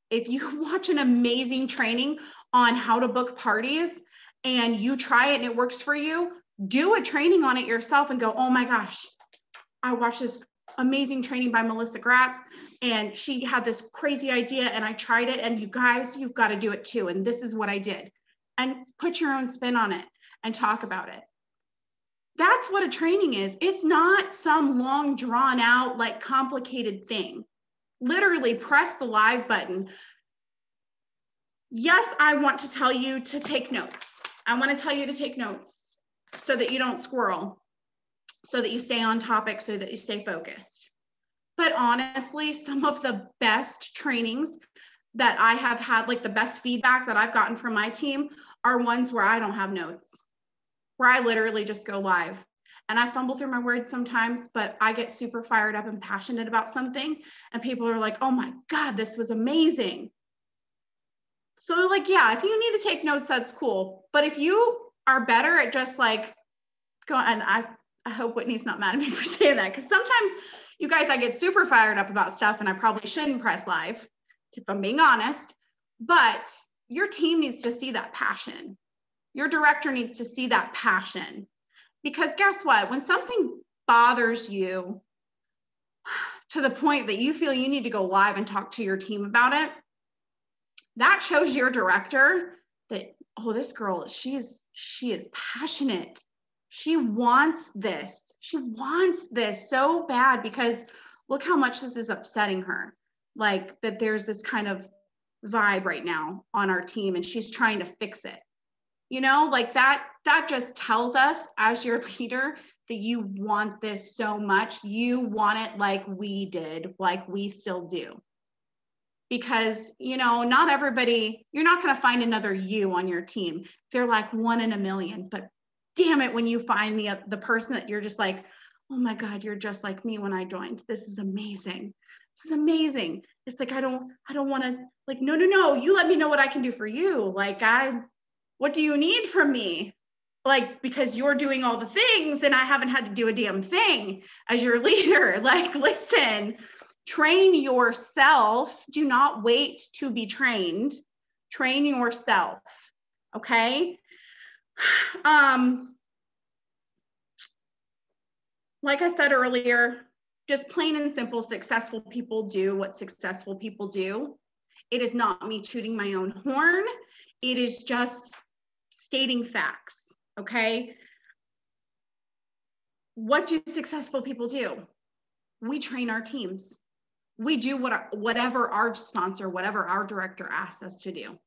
If you watch an amazing training on how to book parties and you try it and it works for you, do a training on it yourself and go, oh my gosh, I watched this amazing training by Melissa Gratz and she had this crazy idea and I tried it, and you guys, you've got to do it too. And this is what I did. And put your own spin on it and talk about it. That's what a training is. It's not some long drawn out, like complicated thing. Literally press the live button. Yes, I want to tell you to take notes. I want to tell you to take notes so that you don't squirrel, so that you stay on topic, so that you stay focused. But honestly, some of the best trainings that I have had, like the best feedback that I've gotten from my team, are ones where I don't have notes, where I literally just go live. And I fumble through my words sometimes, but I get super fired up and passionate about something. And people are like, oh my God, this was amazing. So like, yeah, if you need to take notes, that's cool. But if you are better at just like going, and I hope Whitney's not mad at me for saying that, because sometimes you guys, I get super fired up about stuff and I probably shouldn't press live, if I'm being honest, but your team needs to see that passion. Your director needs to see that passion. Because guess what? When something bothers you to the point that you feel you need to go live and talk to your team about it, that shows your director that, oh, this girl, she is passionate. She wants this. She wants this so bad, because look how much this is upsetting her. Like that there's this kind of vibe right now on our team and she's trying to fix it. You know, like that just tells us as your leader that you want this so much. You want it like we did, like we still do. Because, you know, not everybody, you're not going to find another you on your team. They're like 1 in a million, but damn it, when you find the person that you're just like, oh my God, you're just like me when I joined. This is amazing. This is amazing. It's like, I don't want to, like, no, you let me know what I can do for you. Like, what do you need from me? Like, because you're doing all the things and I haven't had to do a damn thing as your leader. Like, listen, train yourself. Do not wait to be trained. Train yourself. Okay. Like I said earlier, just plain and simple, successful people do what successful people do. It is not me tooting my own horn. It is just stating facts, okay? What do successful people do? We train our teams. We do whatever our sponsor, whatever our director asks us to do.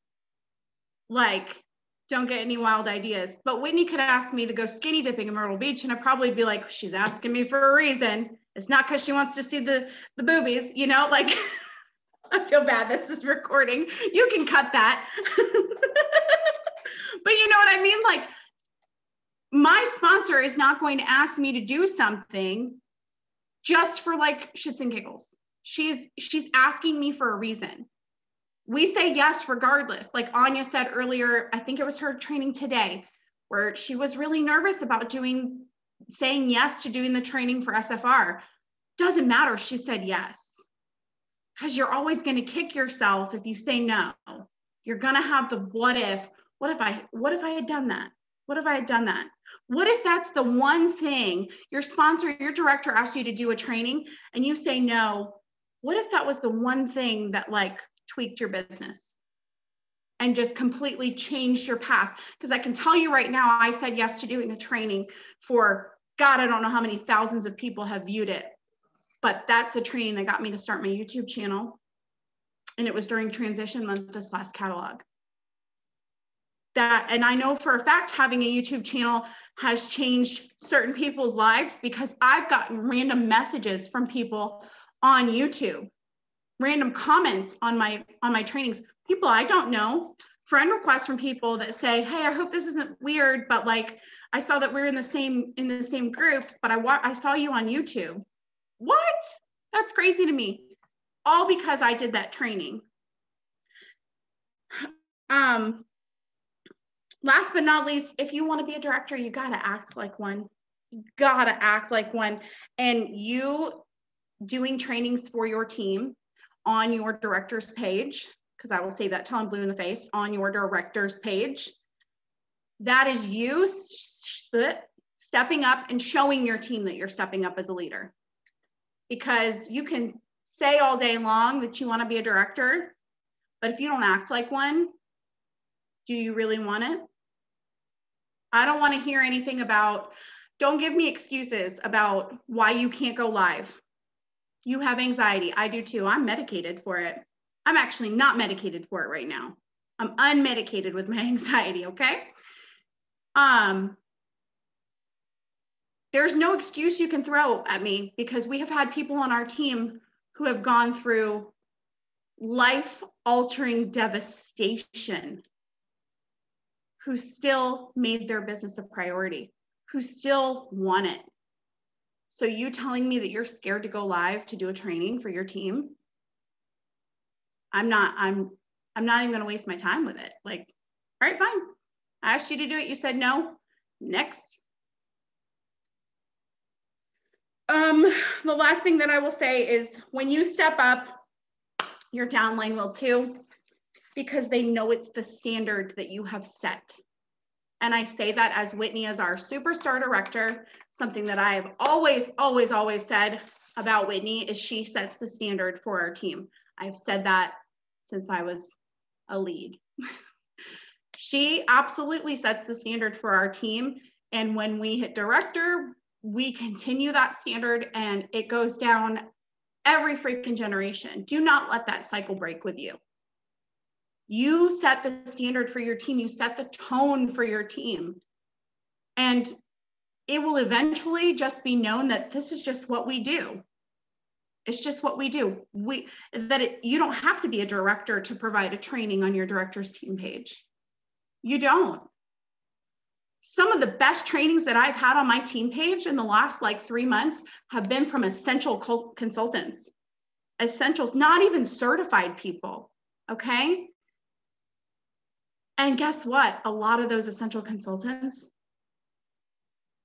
Like, don't get any wild ideas. But Whitney could ask me to go skinny dipping in Myrtle Beach, and I'd probably be like, she's asking me for a reason. It's not because she wants to see the boobies, you know, like, I feel bad. This is recording. You can cut that. But you know what I mean? Like, my sponsor is not going to ask me to do something just for like shits and giggles. She's asking me for a reason. We say yes regardless. Like Anya said earlier, I think it was her training today, where she was really nervous about saying yes to doing the training for SFR. Doesn't matter. She said yes. Because you're always going to kick yourself if you say no. You're going to have the what if I had done that? What if I had done that? What if that's the one thing your sponsor, your director asked you to do a training and you say no? What if that was the one thing that like tweaked your business? and just completely changed your path. Because I can tell you right now, I said yes to doing a training for, God, I don't know how many thousands of people have viewed it, but that's the training that got me to start my YouTube channel. And it was during transition month, this last catalog. And I know for a fact having a YouTube channel has changed certain people's lives, because I've gotten random messages from people on YouTube, random comments on my trainings, people I don't know, friend requests from people that say, hey, I hope this isn't weird, but like, I saw that we're in the same groups, but I saw you on YouTube. What? That's crazy to me. All because I did that training. Last but not least, if you want to be a director, you got to act like one. You got to act like one. And you doing trainings for your team on your director's page, because I will say that till I'm blue in the face, on your director's page, that is you stepping up and showing your team that you're stepping up as a leader. Because you can say all day long that you want to be a director, but if you don't act like one, do you really want it? I don't want to hear anything about, don't give me excuses about why you can't go live. You have anxiety. I do too. I'm medicated for it. I'm actually not medicated for it right now. I'm unmedicated with my anxiety, okay? There's no excuse you can throw at me, because we have had people on our team who have gone through life-altering devastation, who still made their business a priority, who still want it. So you telling me that you're scared to go live to do a training for your team? I'm not even going to waste my time with it. Like, all right, fine. I asked you to do it. You said no. Next. The last thing that I will say is, when you step up, your downline will too, because they know it's the standard that you have set. And I say that as Whitney, as our superstar director, something that I have always said about Whitney is she sets the standard for our team. I've said that since I was a lead. She absolutely sets the standard for our team. And when we hit director, we continue that standard, and it goes down every freaking generation. Do not let that cycle break with you. You set the standard for your team. You set the tone for your team. And it will eventually just be known that this is just what we do. It's just what we do. You don't have to be a director to provide a training on your director's team page. You don't. Some of the best trainings that I've had on my team page in the last like 3 months have been from essential consultants. Essentials, not even certified people, okay? And guess what? A lot of those essential consultants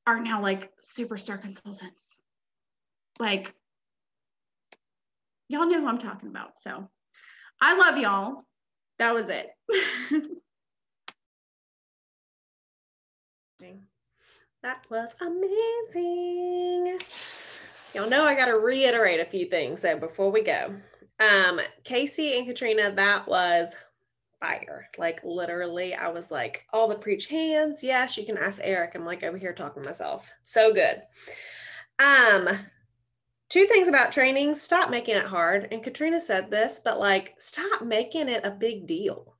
are now like superstar consultants. Like, y'all know who I'm talking about. So I love y'all. That was it. That was amazing. Y'all know I got to reiterate a few things though before we go. Casey and Katrina, that was fire. Like literally, I was like, all the preach hands. Yes, you can ask Eric. I'm like over here talking to myself. So good. 2 things about training: stop making it hard. And Katrina said this, but like, stop making it a big deal.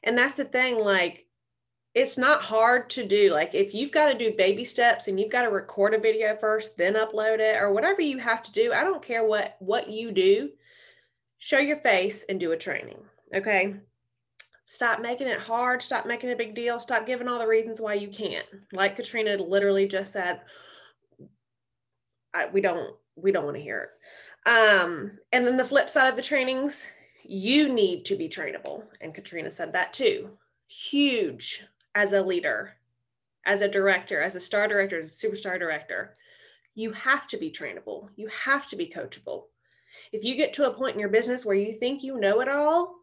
And that's the thing, like, it's not hard to do. Like if you've got to do baby steps and you've got to record a video first, then upload it, or whatever you have to do. I don't care what you do, show your face and do a training. Okay. Stop making it hard. Stop making it a big deal. Stop giving all the reasons why you can't. Like Katrina literally just said, we don't want to hear it. And then the flip side of the trainings, you need to be trainable. And Katrina said that too. Huge. As a leader, as a director, as a star director, as a superstar director, you have to be trainable. You have to be coachable. If you get to a point in your business where you think you know it all,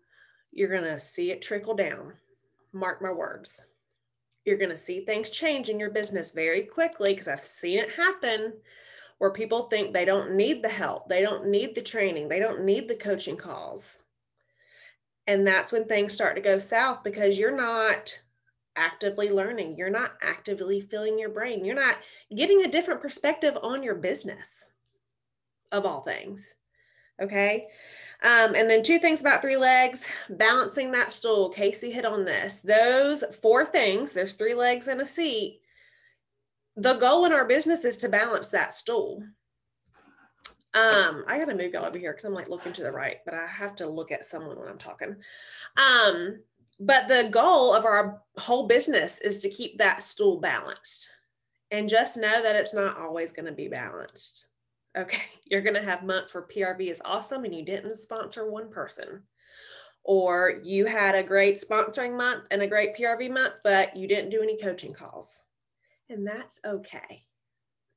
you're going to see it trickle down. Mark my words. You're going to see things change in your business very quickly, because I've seen it happen where people think they don't need the help. They don't need the training. They don't need the coaching calls. And that's when things start to go south because you're not actively learning. You're not actively filling your brain. You're not getting a different perspective on your business, of all things. Okay. And then 2 things about 3 legs, balancing that stool. Casey hit on this. Those 4 things, there's 3 legs in a seat. The goal in our business is to balance that stool. I got to move y'all over here because I'm like looking to the right, but I have to look at someone when I'm talking. But the goal of our whole business is to keep that stool balanced, and just know that it's not always going to be balanced. Okay. You're going to have months where PRV is awesome and you didn't sponsor one person, or you had a great sponsoring month and a great PRV month, but you didn't do any coaching calls, and that's okay.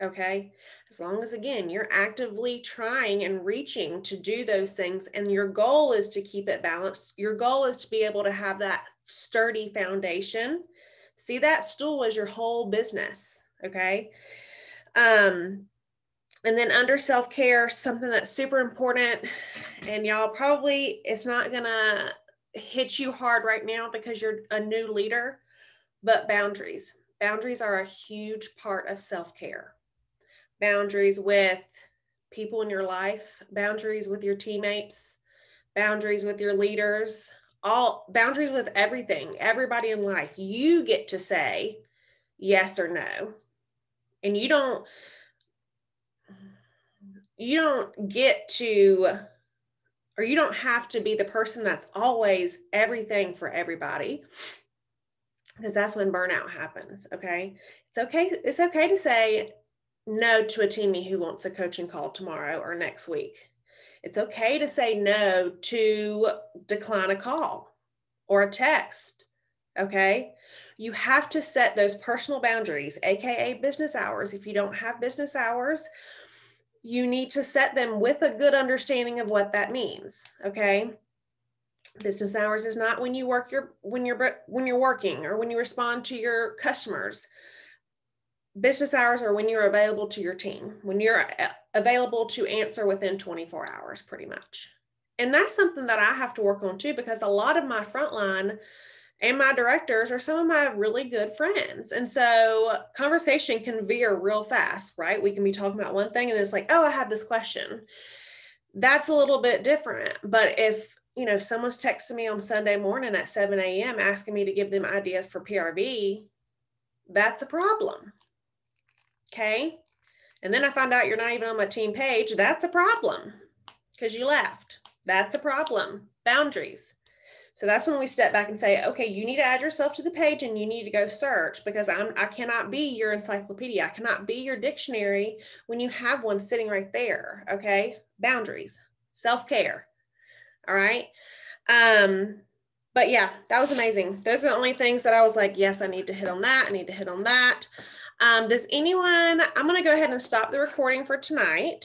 Okay. As long as, again, you're actively trying and reaching to do those things, and your goal is to keep it balanced. Your goal is to be able to have that sturdy foundation. See that stool as your whole business. Okay. And then under self-care, something that's super important, and y'all probably, it's not going to hit you hard right now because you're a new leader, but boundaries. Boundaries are a huge part of self-care. Boundaries with people in your life, boundaries with your teammates, boundaries with your leaders, all boundaries with everything, everybody in life. You get to say yes or no. And you don't get to, or you don't have to be the person that's always everything for everybody, because that's when burnout happens. Okay. It's okay to say no to a teammate who wants a coaching call tomorrow or next week. It's okay to say no to decline a call or a text. Okay. You have to set those personal boundaries, AKA business hours. If you don't have business hours, you need to set them with a good understanding of what that means. Okay. Business hours is not when you work when you're working or when you respond to your customers. Business hours are when you're available to your team, when you're available to answer within 24 hours, pretty much. And that's something that I have to work on too, because a lot of my frontline and my directors are some of my really good friends. And so conversation can veer real fast, right? We can be talking about one thing and it's like, oh, I have this question. That's a little bit different. But if, someone's texting me on Sunday morning at 7 a.m. asking me to give them ideas for PRV, that's a problem. Okay. And then I find out you're not even on my team page. That's a problem because you left. That's a problem. Boundaries. So that's when we step back and say, okay, you need to add yourself to the page and you need to go search, because I cannot be your encyclopedia. I cannot be your dictionary when you have one sitting right there. Okay. Boundaries, self-care. All right. But yeah, that was amazing. Those are the only things that I was like, yes, I need to hit on that. I need to hit on that. I'm going to go ahead and stop the recording for tonight.